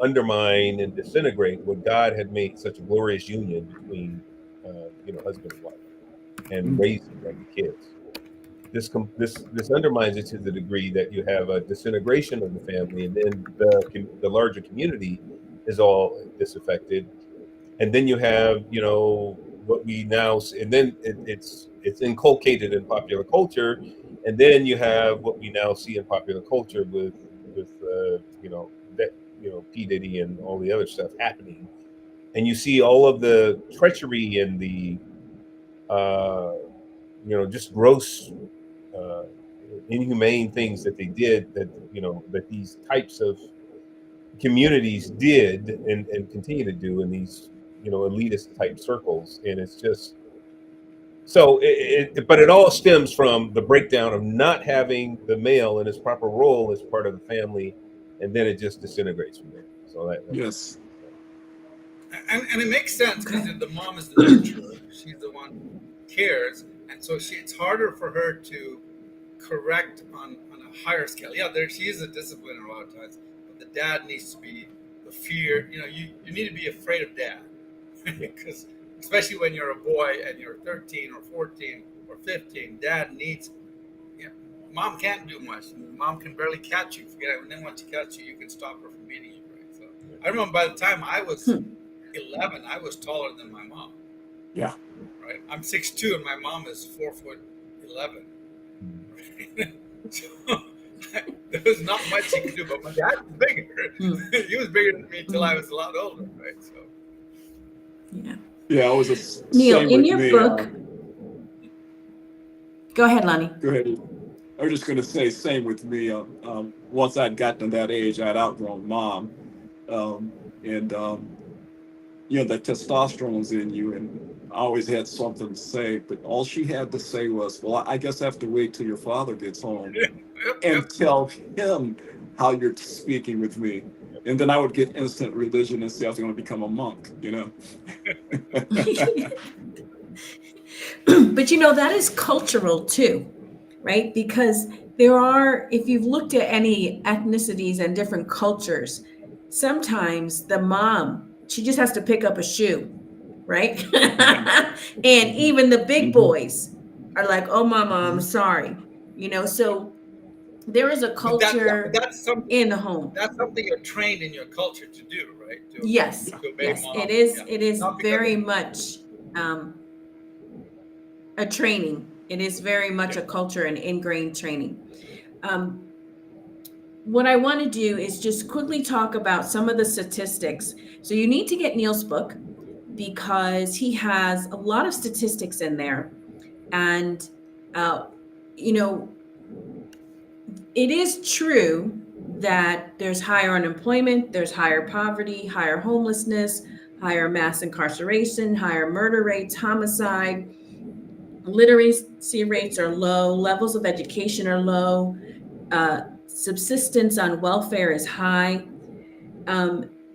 undermine and disintegrate what God had made such a glorious union between husband and wife and raising the kids. This undermines it to the degree that you have a disintegration of the family, and then the larger community is all disaffected, and then you have what we now, and then it's inculcated in popular culture, and then you have what we now see in popular culture with P. Diddy and all the other stuff happening, and you see all of the treachery and the just gross inhumane things that they did, that these types of communities did and continue to do in these elitist type circles. And it's just so but it all stems from the breakdown of not having the male in his proper role as part of the family, and then it just disintegrates from there. So Yes. And it makes sense because the mom is the nurturer. She's the one who cares, and so it's harder for her to correct on a higher scale. Yeah, she is a discipliner a lot of times, but the dad needs to be the fear. You need to be afraid of dad, because especially when you're a boy and you're 13 or 14 or 15, dad needs. Mom can't do much. Mom can barely catch you. Forget it. And then once she catches you, you can stop her from beating you. Right? So I remember by the time I was 11, I was taller than my mom. Yeah. Right. I'm 6'2", and my mom is 4'11". Right? So there was not much he could do, but my dad was bigger. He was bigger than me until I was a lot older. Right. So. Yeah. Yeah, it was Neil, same in with your me. book. Go ahead, Lonnie. Go ahead. I was just going to say, same with me. Once I'd gotten to that age, I'd outgrown mom, and that testosterone was in you, and I always had something to say. But all she had to say was, "Well, I guess I have to wait till your father gets home and tell him how you're speaking with me." And then I would get instant religion and say I was going to become a monk. But that is cultural too, right? Because if you've looked at any ethnicities and different cultures, sometimes the mom, she just has to pick up a shoe right? And even the big boys are like, oh, mama, I'm sorry. So there is a But culture in the home. that's something you're trained in your culture to do, right? Yes, To obey yes, mom. Yeah. it is Not because very much um, a training. It is very much yeah. a culture and ingrained training. Um, what I want to do is just quickly talk about some of the statistics. So you need to get Neil's book because he has a lot of statistics in there. And, uh, you know, it is true that there's higher unemployment, there's higher poverty, higher homelessness, higher mass incarceration, higher murder rates, homicide, literacy rates are low, levels of education are low, subsistence on welfare is high.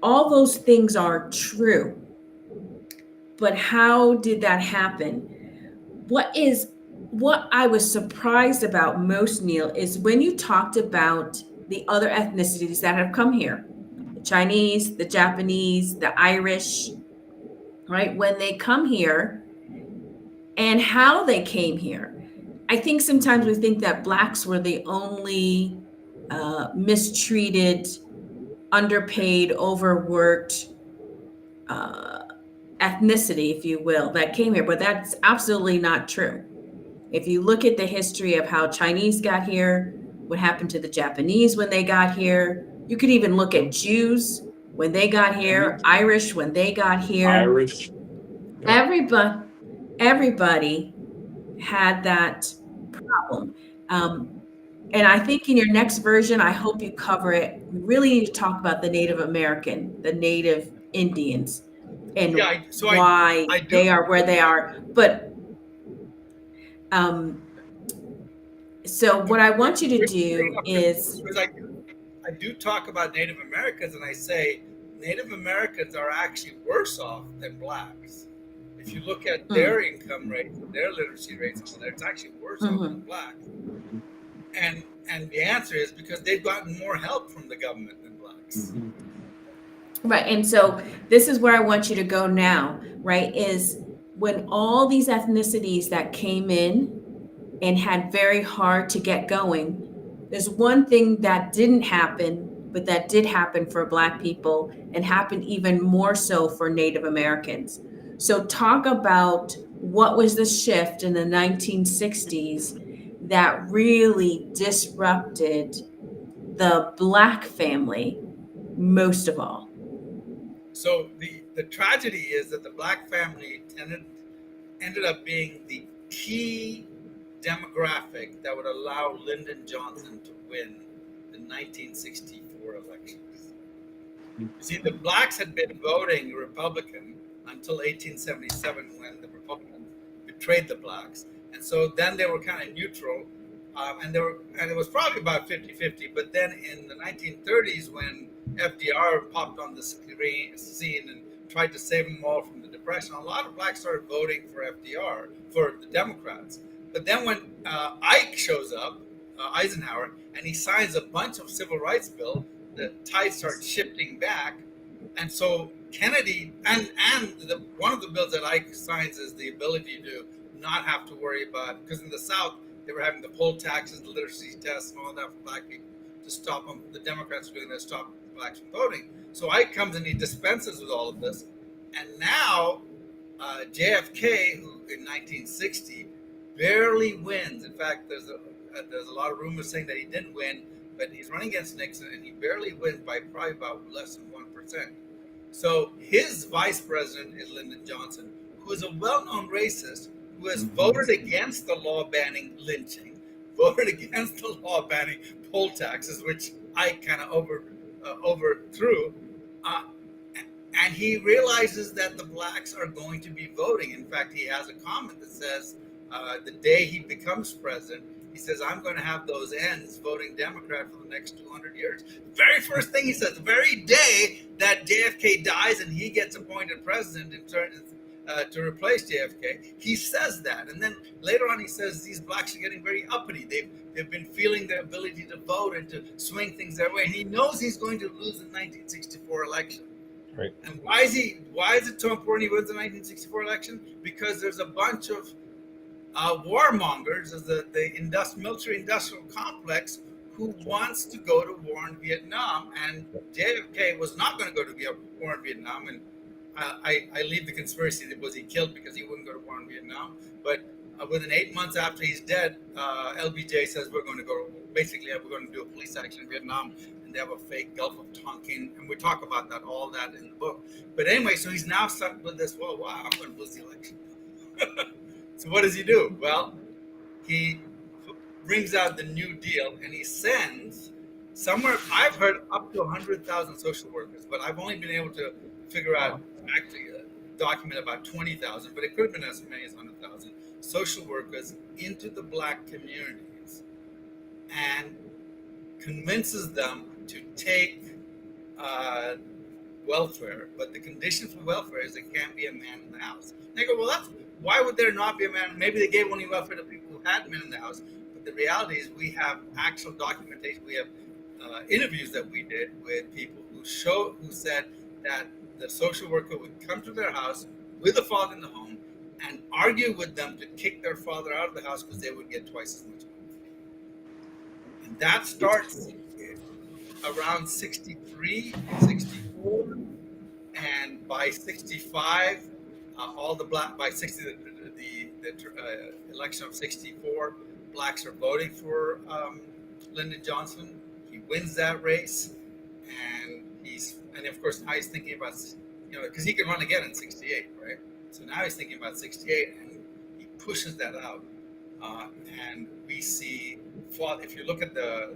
All those things are true. But how did that happen? What I was surprised about most, Neil, is when you talked about the other ethnicities that have come here, the Chinese, the Japanese, the Irish, right? When they come here and how they came here. I think sometimes we think that blacks were the only mistreated, underpaid, overworked uh, ethnicity, if you will, that came here, but that's absolutely not true. If you look at the history of how Chinese got here, what happened to the Japanese when they got here, you could even look at Jews when they got here, Irish when they got here. Irish. Yep. Everybody had that problem. And I think in your next version, I hope you cover it. We really need to talk about the Native American, the Native Indians, and Yeah. why I do. they are where they are. But so what I want you to do is, Because I do talk about Native Americans, and I say Native Americans are actually worse off than blacks. If you look at their income rates, their literacy rates, it's actually worse off than blacks. And the answer is because they've gotten more help from the government than blacks. right. And so this is where I want you to go now, right? Is when all these ethnicities that came in and had very hard to get going, there's one thing that didn't happen, but that did happen for Black people and happened even more so for Native Americans. So, talk about what was the shift in the 1960s that really disrupted the Black family most of all. So the tragedy is that the black family ended up being the key demographic that would allow Lyndon Johnson to win the 1964 elections. You see, the blacks had been voting Republican until 1877 when the Republicans betrayed the blacks. And so then they were kind of neutral. And it was probably about 50-50. But then in the 1930s, when FDR popped on the scene and tried to save them all from the Depression, a lot of blacks started voting for FDR, for the Democrats. But then when Ike shows up, Eisenhower, and he signs a bunch of civil rights bill, the tide starts shifting back. And so Kennedy, and one of the bills that Ike signs is the ability to not have to worry about, because in the South, they were having the poll taxes, the literacy tests, and all that for black people to stop them. The Democrats were doing that to stop blacks from voting. So Ike comes and he dispenses with all of this. And now JFK, who in 1960 barely wins. In fact, there's a lot of rumors saying that he didn't win, but he's running against Nixon and he barely wins by probably about less than 1%. So his vice president is Lyndon Johnson, who is a well-known racist, who has voted against the law banning lynching, voted against the law banning poll taxes, which I kind of overthrew. And he realizes that the blacks are going to be voting. In fact, he has a comment that says, the day he becomes president, he says, I'm going to have those ends voting Democrat for the next 200 years. The very first thing he says, the very day that JFK dies and he gets appointed president and to replace JFK, he says that. And then later on he says these blacks are getting very uppity. They've been feeling their ability to vote and to swing things their way. And he knows he's going to lose the 1964 election. Right. And why is it so important he wins the 1964 election? Because there's a bunch of warmongers of the military industrial complex who wants to go to war in Vietnam, and JFK was not going to go to war in Vietnam. And I leave the conspiracy that was he killed because he wouldn't go to war in Vietnam. But within 8 months after he's dead, LBJ says we're going to go. Basically, we're going to do a police action in Vietnam, and they have a fake Gulf of Tonkin, and we talk about all that in the book. But anyway, so he's now stuck with this. Well, wow, I'm going to lose the election. So what does he do? Well, he brings out the New Deal, and he sends somewhere. I've heard up to 100,000 social workers, but I've only been able to figure out actually document about 20,000, but it could have been as many as 100,000 social workers into the black communities, and convinces them to take welfare, but the condition for welfare is there can't be a man in the house. And they go, well, why would there not be a man? Maybe they gave only welfare to people who had men in the house. But the reality is we have actual documentation. We have interviews that we did with people who said that the social worker would come to their house with the father in the home and argue with them to kick their father out of the house because they would get twice as much money. And that starts around 63, 64, and by 65, by 60, the election of 64, blacks are voting for Lyndon Johnson. He wins that race, and of course now he's thinking about, because he can run again in 68, right? So now he's thinking about 68, and he pushes that out, and we see, if you look at the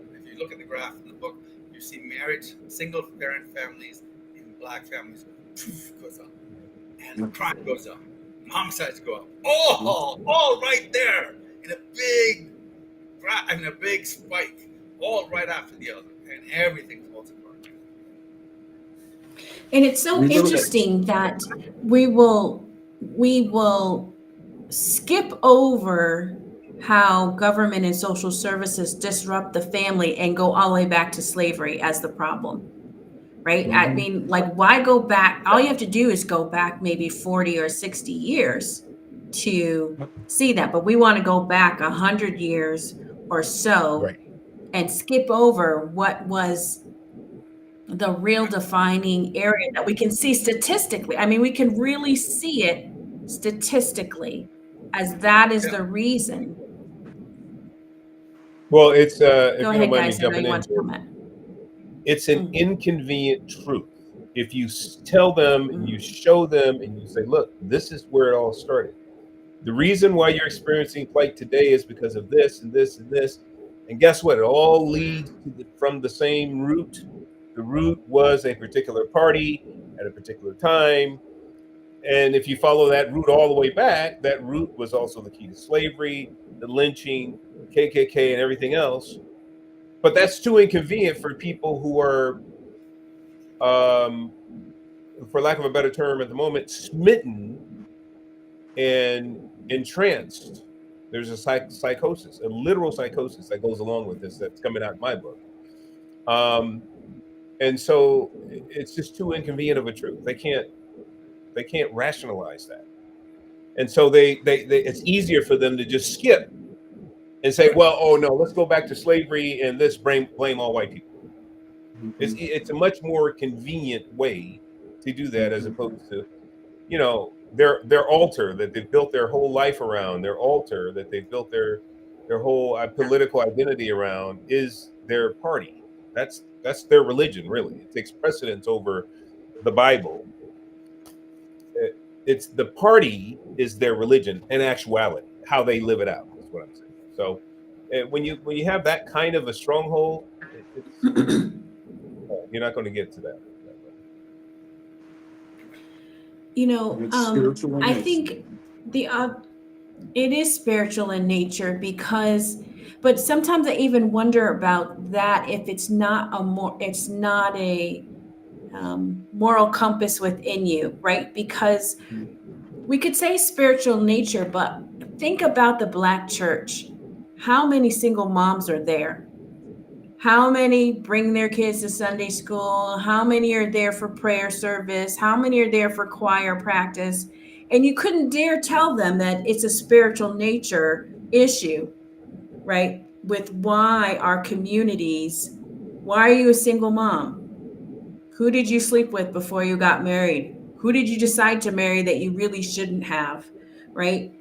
graph in the book, you see marriage, single parent families in black families goes up, and the crime goes up, and homicides go up. All right there in a big spike, all right after the other, and everything falls apart. And it's so interesting that we will skip over how government and social services disrupt the family and go all the way back to slavery as the problem, right? Mm-hmm. I mean, like, why go back? All you have to do is go back maybe 40 or 60 years to see that. But we want to go back 100 years or so, Right. and skip over what was the real defining area that we can see statistically. I mean, we can really see it statistically as that is the reason. Well, it's Go if you ahead, don't mind me guys. I know jumping you in, want to comment. it's an inconvenient truth. If you tell them and you show them and you say, look, this is where it all started. The reason why you're experiencing plight today is because of this and this and this. And guess what? It all leads from the same root. The root was a particular party at a particular time. And if you follow that root all the way back, that root was also the key to slavery, the lynching, KKK, and everything else. But that's too inconvenient for people who are, for lack of a better term at the moment, smitten and entranced. There's a psychosis, a literal psychosis that goes along with this that's coming out in my book. And so it's just too inconvenient of a truth. They can't rationalize that. And so they it's easier for them to just skip and say, well, oh no, let's go back to slavery and let's blame all white people. It's a much more convenient way to do that as opposed to, their altar that they've built their whole life around, their altar that they've built their whole political identity around is their party. That's their religion, really. It takes precedence over the Bible. It's the party is their religion in actuality. How they live it out is what I'm saying. So when you have that kind of a stronghold, you're not going to get to that. I think it is spiritual in nature but sometimes I even wonder about that if it's not a moral compass within you, right? Because we could say spiritual nature, but think about the Black church. How many single moms are there? How many bring their kids to Sunday school? How many are there for prayer service? How many are there for choir practice? And you couldn't dare tell them that it's a spiritual nature issue, right? With why our communities, why are you a single mom? Who did you sleep with before you got married? Who did you decide to marry that you really shouldn't have, right?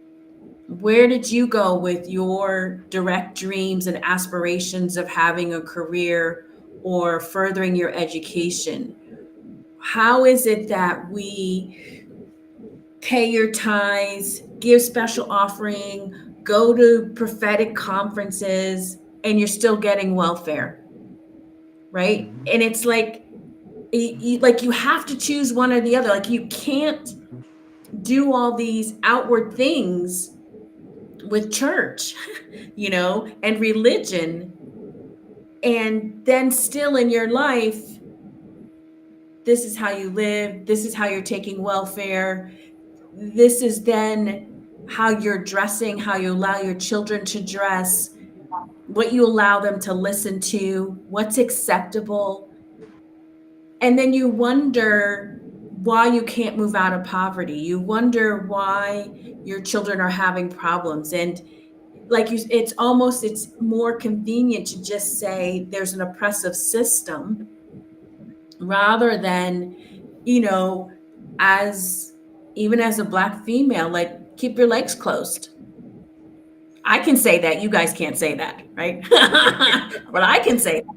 Where did you go with your direct dreams and aspirations of having a career or furthering your education? How is it that we pay your tithes, give special offering, go to prophetic conferences, and you're still getting welfare, right? Mhm. And it's like, like you have to choose one or the other. Like you can't do all these outward things with church, and religion, and then still in your life, this is how you live, this is how you're taking welfare, this is then how you're dressing, how you allow your children to dress, what you allow them to listen to, what's acceptable. And then you wonder why you can't move out of poverty. You wonder why your children are having problems. And like it's more convenient to just say there's an oppressive system rather than, you know, as even as a Black female, like keep your legs closed. I can say that. You guys can't say that, right? But I can say that.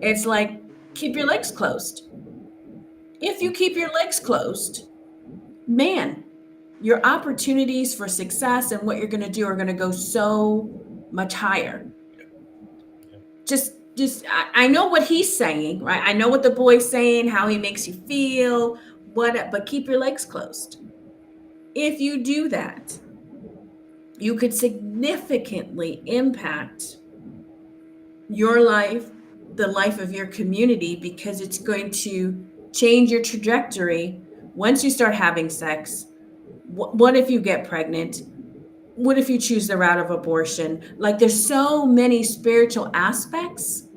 It's like keep your legs closed. If you keep your legs closed, man, your opportunities for success and what you're going to do are going to go so much higher. I know what he's saying, right? I know what the boy's saying, how he makes you feel, but keep your legs closed. If you do that, you could significantly impact your life, the life of your community, because it's going to change your trajectory once you start having sex. What if you get pregnant? What if you choose the route of abortion? Like there's so many spiritual aspects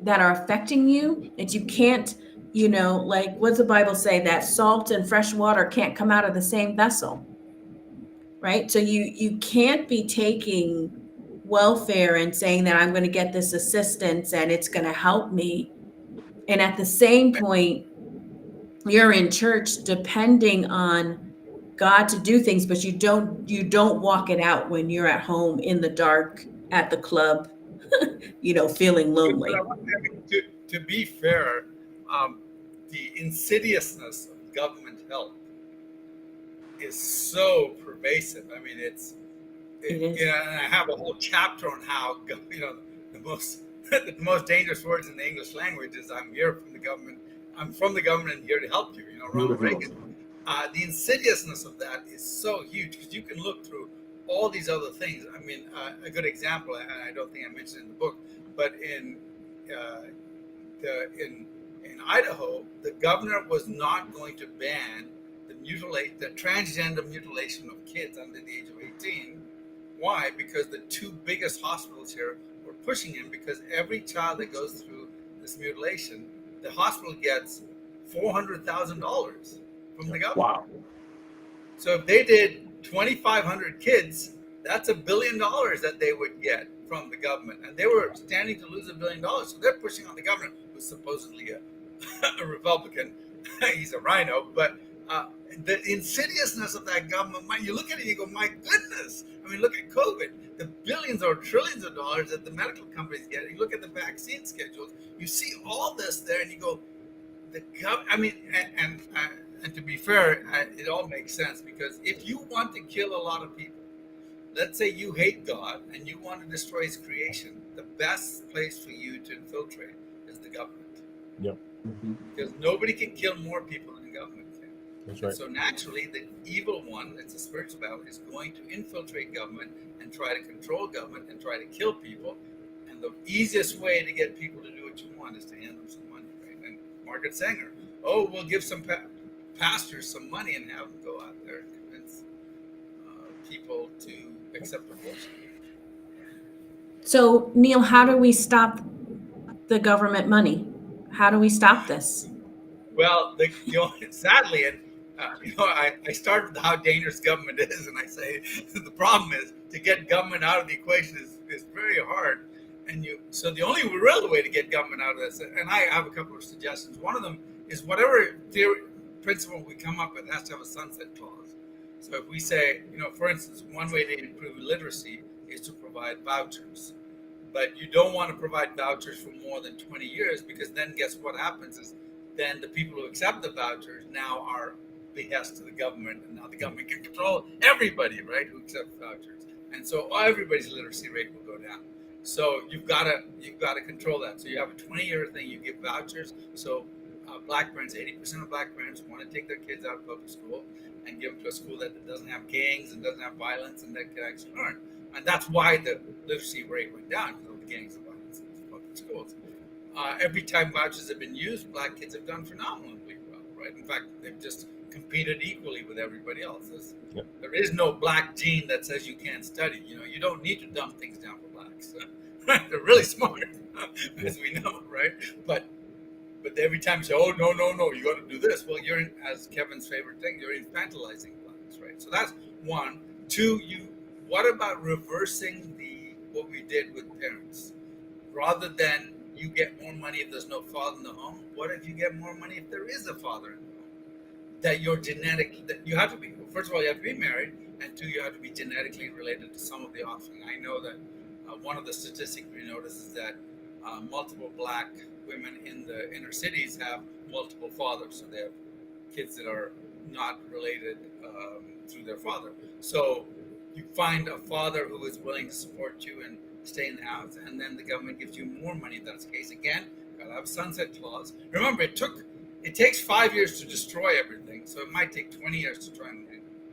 that are affecting you that you can't, like what's the Bible say, that salt and fresh water can't come out of the same vessel, right? So you can't be taking welfare and saying that I'm going to get this assistance and it's going to help me, and at the same point you're in church depending on God to do things, but you don't walk it out when you're at home in the dark at the club, feeling But lonely. I mean, to be fair, the insidiousness of government help is so pervasive. I mean, It is. and I have a whole chapter on how the most the most dangerous words in the English language is "I'm here from the government. I'm from the government and here to help you." Ronald Reagan. The insidiousness of that is so huge because you can look through all these other things. I mean, a good example, and I don't think I mentioned it in the book, but uh, in Idaho, the governor was not going to ban the transgender mutilation of kids under the age of 18. Why? Because the two biggest hospitals here were pushing him, because every child that goes through this mutilation, the hospital gets $400,000 from the government. Wow. So if they did 2,500 kids, that's $1 billion that they would get from the government, and they were standing to lose $1 billion. So they're pushing on the governor, who's supposedly a Republican. He's a rhino, but the insidiousness of that government, you look at it and you go, my goodness. I mean, look at COVID, the billions or trillions of dollars that the medical companies get. You look at the vaccine schedules, you see all this there, and you go, I mean, and to be fair, it all makes sense, because if you want to kill a lot of people, let's say you hate God and you want to destroy His creation, the best place for you to infiltrate is the government. Yep. Mhm. Because nobody can kill more people than the government can. That's right. So naturally, the evil one, it's a spiritual battle, is going to infiltrate government and try to control government and try to kill people. And the easiest way to get people to do what you want is to hand them some money. Right? And Margaret Sanger, we'll give some pastors some money and have them go out there and convince people to accept abortion. So, Neil, how do we stop the government money? How do we stop this? Well, sadly, and I started with how dangerous government is, and I say the problem is to get government out of the equation is very hard. So the only real way to get government out of this, and I have a couple of suggestions. One of them is whatever theory principle we come up with has to have a sunset clause. So if we say, for instance, one way to improve literacy is to provide vouchers. But you don't want to provide vouchers for more than 20 years, because then guess what happens is then the people who accept the vouchers now are behest to the government, and now the government can control everybody, right, who accepts vouchers, and so everybody's literacy rate will go down. So you've got to control that. So you have a 20-year thing. You give vouchers. So black parents, 80% of black parents want to take their kids out of public school and give them to a school that doesn't have gangs and doesn't have violence and that can actually learn. And that's why the literacy rate went down, because of the gangs and violence in public schools. Every time vouchers have been used, black kids have done phenomenally well, right? In fact, they've just competed equally with everybody else. There is no black gene that says you can't study. You don't need to dumb things down for blacks. They're really smart, as we know, right? But every time you say, "Oh, no, you got to do this," well, you're as Kevin's favorite thing, you're infantilizing blacks, right? So that's one. Two, what about reversing what we did with parents? Rather than you get more money if there's no father in the home, what if you get more money if there is a father in the home? That you have to be, first of all, you have to be married, and two, you have to be genetically related to some of the offspring. I know that one of the statistics we notice is that multiple black women in the inner cities have multiple fathers, so they have kids that are not related through their father. So you find a father who is willing to support you and stay in the house, and then the government gives you more money if that's the case. Again, gotta have a sunset clause. Remember, it takes 5 years to destroy everything, so it might take 20 years to try and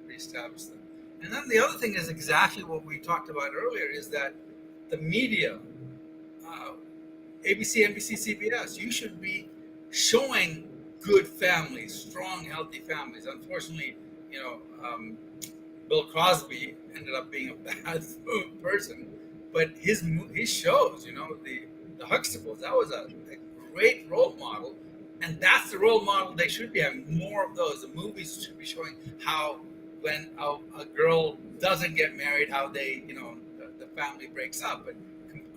reestablish them. And then the other thing is exactly what we talked about earlier, is that the media, ABC, NBC, CBS, you should be showing good families, strong, healthy families. Unfortunately, Bill Cosby ended up being a bad person, but his shows, the Huxtables, that was a great role model, and that's the role model they should be having more of those. The movies should be showing how when a girl doesn't get married, how they, the family breaks up, and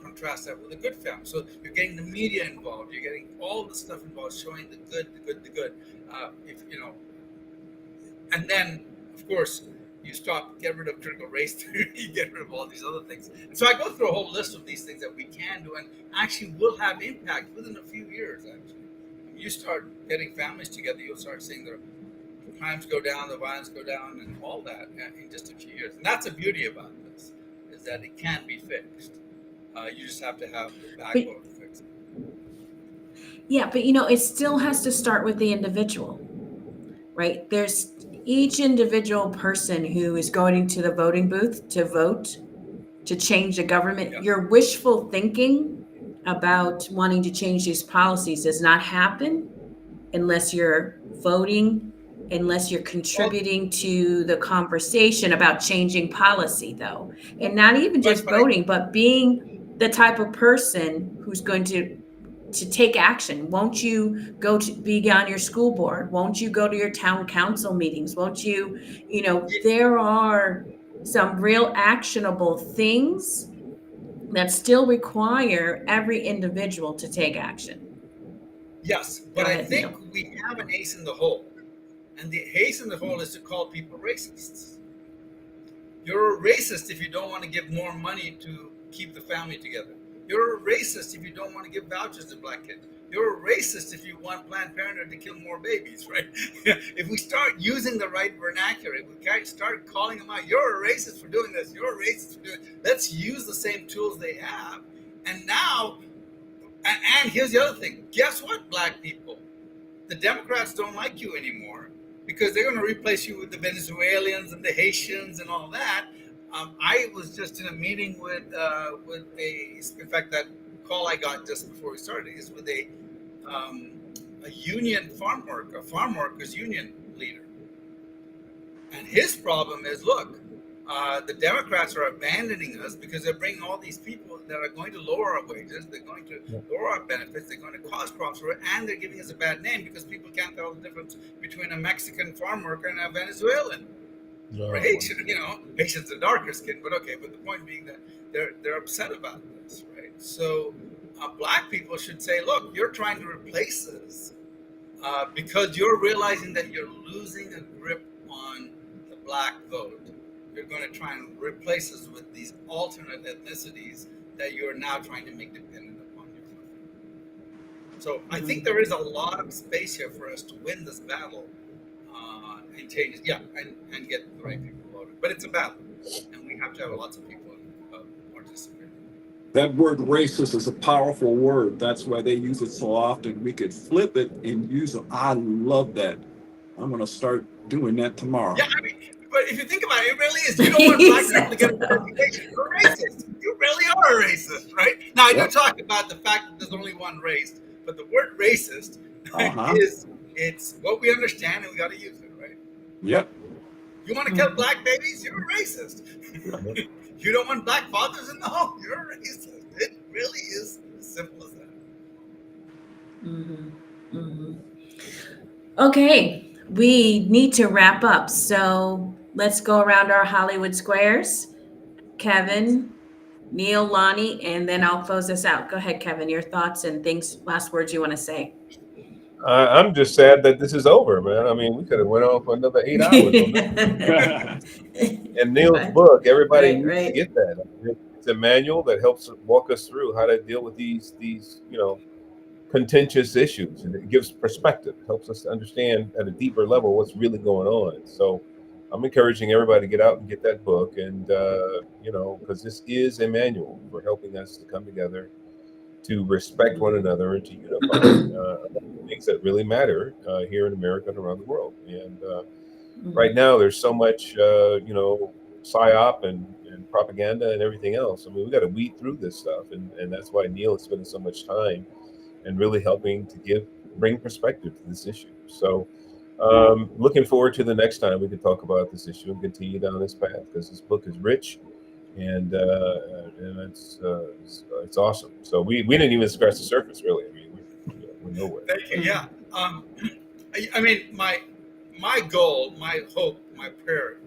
contrast that with a good family. So you're getting the media involved, you're getting all the stuff involved, showing the good. And then, of course, you get rid of critical race theory, you get rid of all these other things. And so I go through a whole list of these things that we can do and actually will have impact within a few years, actually. When you start getting families together, you'll start seeing the crimes go down, the violence go down, and all that in just a few years. And that's the beauty about this, is that it can be fixed. You just have to have the backbone to fix it. Yeah, but it still has to start with the individual, right? There's each individual person who is going to the voting booth to vote to change the government. Yeah. Your wishful thinking about wanting to change these policies does not happen unless you're voting, unless you're contributing to the conversation about changing policy, though. And not even just voting, but being the type of person who's going to take action. Won't you go to be on your school board? Won't you go to your town council meetings? Won't you, there are some real actionable things that still require every individual to take action. Yes, but I think we have an ace in the hole. And the ace in the hole is to call people racists. You're a racist if you don't want to give more money to keep the family together. You're a racist if you don't want to give vouchers to black kids. You're a racist if you want Planned Parenthood to kill more babies, right? If we start using the right vernacular, if we start calling them out, you're a racist for doing this, you're a racist for doing it. Let's use the same tools they have. And now, and here's the other thing. Guess what, black people? The Democrats don't like you anymore because they're going to replace you with the Venezuelans and the Haitians and all that. I was just in a meeting with in fact, that call I got just before we started is with a union farm workers union leader. And his problem is, look, The Democrats are abandoning us because they're bringing all these people that are going to lower our wages, they're going to lower our benefits, they're going to cause problems for it, and they're giving us a bad name because people can't tell the difference between a Mexican farm worker and a Venezuelan. Or Haitian, Haitians are darker skin, but okay. But the point being that they're upset about this, right? So black people should say, look, you're trying to replace us because you're realizing that you're losing a grip on the black vote. You're going to try and replace us with these alternate ethnicities that you're now trying to make dependent upon your country. So I think there is a lot of space here for us to win this battle and change it, and get the right people voted. But it's a battle, and we have to have lots of people participate. That word racist is a powerful word. That's why they use it so often. We could flip it and use it. I love that. I'm going to start doing that tomorrow. Yeah, I mean, but if you think about it, it really is. You don't want black people to get a reputation. You're racist. You really are a racist, right? Now, I do talk about the fact that there's only one race, but the word racist it's what we understand, and we got to use it, right? Yep. You want to kill black babies? You're a racist. You don't want black fathers in the home? You're a racist. It really is as simple as that. Okay, we need to wrap up. So let's go around our Hollywood squares. Kevin, Neil, Lonnie, and then I'll close this out. Go ahead, Kevin, your thoughts and things, last words you want to say. I'm just sad that this is over, man. I mean, we could have went on for another 8 hours on this. And Neil's book, everybody needs to get that. It's a manual that helps walk us through how to deal with these contentious issues, and it gives perspective, helps us to understand at a deeper level what's really going on. So I'm encouraging everybody to get out and get that book, and because this is a manual for helping us to come together, to respect one another, and to unify things that really matter here in America and around the world. And right now, there's so much, psyop and propaganda and everything else. I mean, we got to weed through this stuff, and that's why Neil is spending so much time and really helping to bring perspective to this issue. So looking forward to the next time we can talk about this issue and continue down this path, because this book is rich and it's awesome. So we didn't even scratch the surface, really. I mean, we're nowhere. Thank you. Yeah. I mean, my goal, my hope, my prayer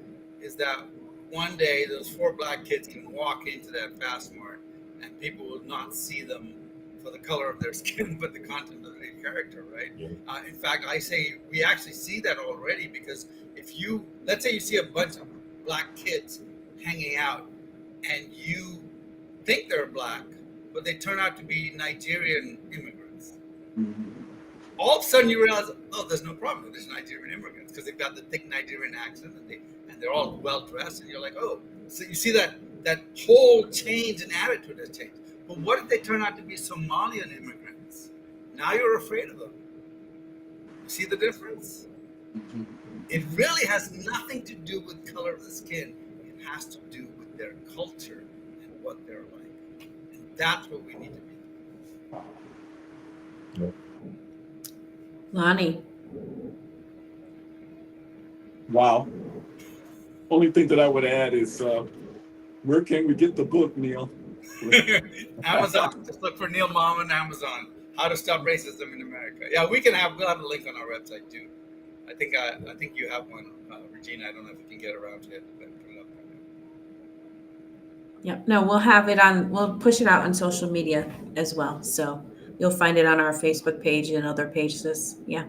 is that one day those 4 black kids can walk into that Fast Mart and people will not see them for the color of their skin, but the content of their character, right? Yeah. In fact, I say we actually see that already, because let's say you see a bunch of black kids hanging out and you think they're black, but they turn out to be Nigerian immigrants. All of a sudden you realize, oh, there's no problem with these Nigerian immigrants because they've got the thick Nigerian accent and they're all well dressed, and you're like, oh, so you see that whole change in attitude has changed. But what if they turn out to be Somalian immigrants? Now you're afraid of them. You see the difference? It really has nothing to do with color of the skin. It has to do with their culture and what they're like. And that's what we need to be. Lonnie. Wow. Only thing that I would add is, where can we get the book, Neil? Amazon. Just look for Neil Mom on Amazon. How to Stop Racism in America. Yeah, we'll have a link on our website too. I think you have one, Regina. I don't know if you can get around to it, but put it up there. Yep. No, we'll have it on. We'll push it out on social media as well. So you'll find it on our Facebook page and other pages. Yeah.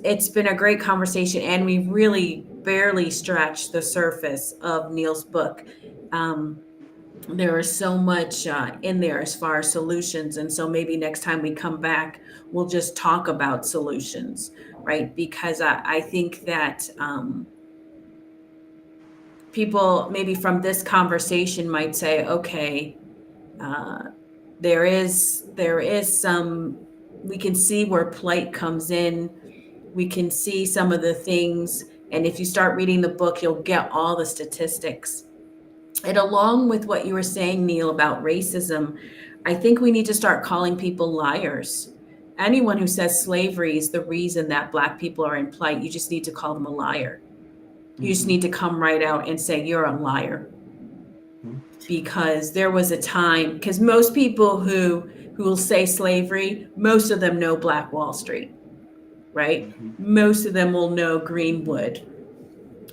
It's been a great conversation, and we've really barely scratched the surface of Neil's book. There is so much in there as far as solutions. And so maybe next time we come back, we'll just talk about solutions, right? Because I think that people maybe from this conversation might say, okay, there is some, we can see where plight comes in. We can see some of the things. And if you start reading the book, you'll get all the statistics. And along with what you were saying, Neil, about racism, I think we need to start calling people liars anyone who says slavery is the reason that Black people are in plight, you just need to call them a liar. You just need to come right out and say you're a liar. Because there was a time, because most people who will say slavery, most of them know Black Wall Street, right? Most of them will know Greenwood.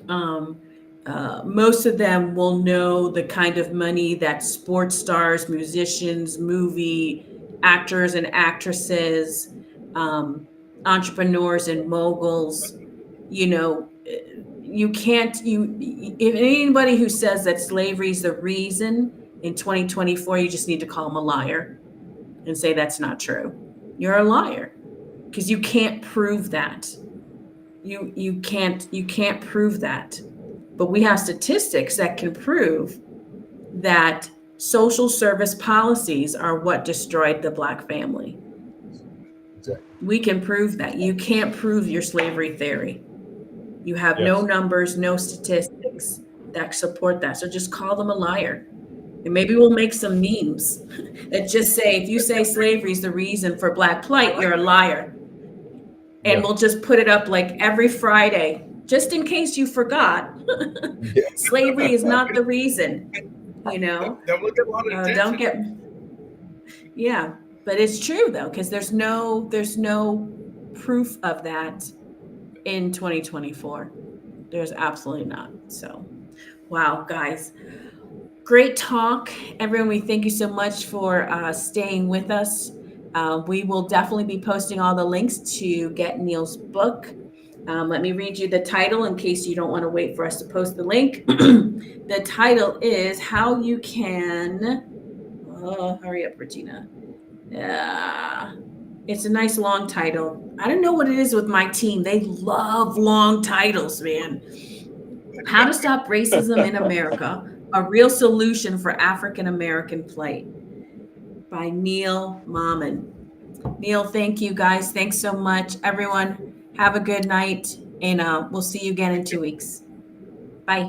Most of them will know the kind of money that sports stars, musicians, movie actors and actresses, entrepreneurs and moguls, you can't, if anybody who says that slavery is the reason in 2024, you just need to call them a liar and say that's not true. You're a liar because you can't prove that. You can't prove that. But we have statistics that can prove that social service policies are what destroyed the Black family. Exactly. We can prove that. You can't prove your slavery theory. You have Yes. no numbers, no statistics that support that. So just call them a liar. And maybe we'll make some memes that just say, if you say slavery is the reason for Black plight, you're a liar. And we'll just put it up like every Friday, just in case you forgot. Slavery is not the reason, That will get a lot of attention. Yeah, but it's true though, because there's no proof of that in 2024. There's absolutely not. So, wow, guys, great talk, everyone. We thank you so much for staying with us. We will definitely be posting all the links to get Neil's book. Let me read you the title in case you don't want to wait for us to post the link. The title is How You Can... hurry up, Regina. It's a nice long title. I don't know what it is with my team. They love long titles, man. How to Stop Racism in America, A Real Solution for African American Plight by Neil Maman. Neil, thank you guys. Thanks so much. Everyone, have a good night, and we'll see you again in 2 weeks. Bye.